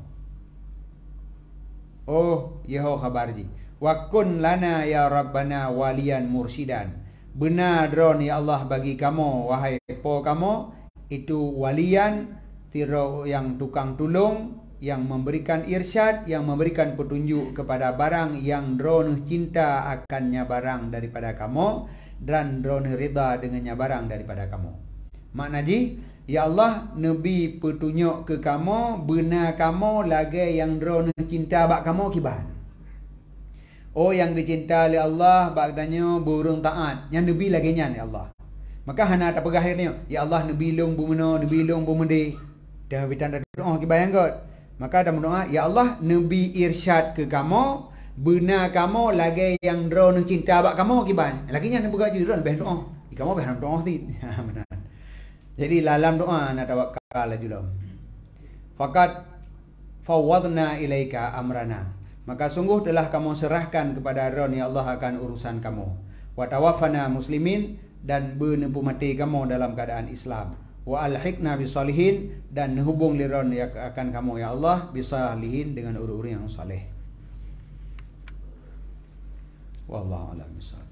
Oh, Yeho khabarji. Wa kun lana ya Rabbana walian mursidan. Benar drone ya Allah bagi kamu, wahai po kamu, itu walian, tiro yang tukang tulung, yang memberikan irsyad, yang memberikan petunjuk kepada barang yang drone cinta akannya barang daripada kamu, dan drone rida dengannya barang daripada kamu. Maknaji, ya Allah, nabi petunjuk ke kamu, benar kamu lagi yang drone cinta bak kamu kiban. Oh, yang dicinta oleh Allah bagdanya burung taat, yang nabi lagi nyan ya Allah. Maka hana tak pegah dia, ya Allah nabi long bumeno, nabi long bumende. Dah bitan doa ki bayang god. Maka ada berdoa, ya Allah nabi irsyad ke kamu, benar kamu lagi yang drone cinta bak kamu kiban. Lagi nya buka jiran bah doa. Kamu bah doa ti. Benar. Jadi dalam doa nak tawakkal ajulam. Faqat fawadna ilaika amrana. Maka sungguh telah kamu serahkan kepada Ron ya Allah akan urusan kamu. Wa tawaffana muslimin, dan menempuh mati kamu dalam keadaan Islam. Wa alhiqna bisalihin, dan hubung liron ya akan kamu ya Allah bisalihin dengan orang-orang yang saleh. Wallahu a'lam bishawab.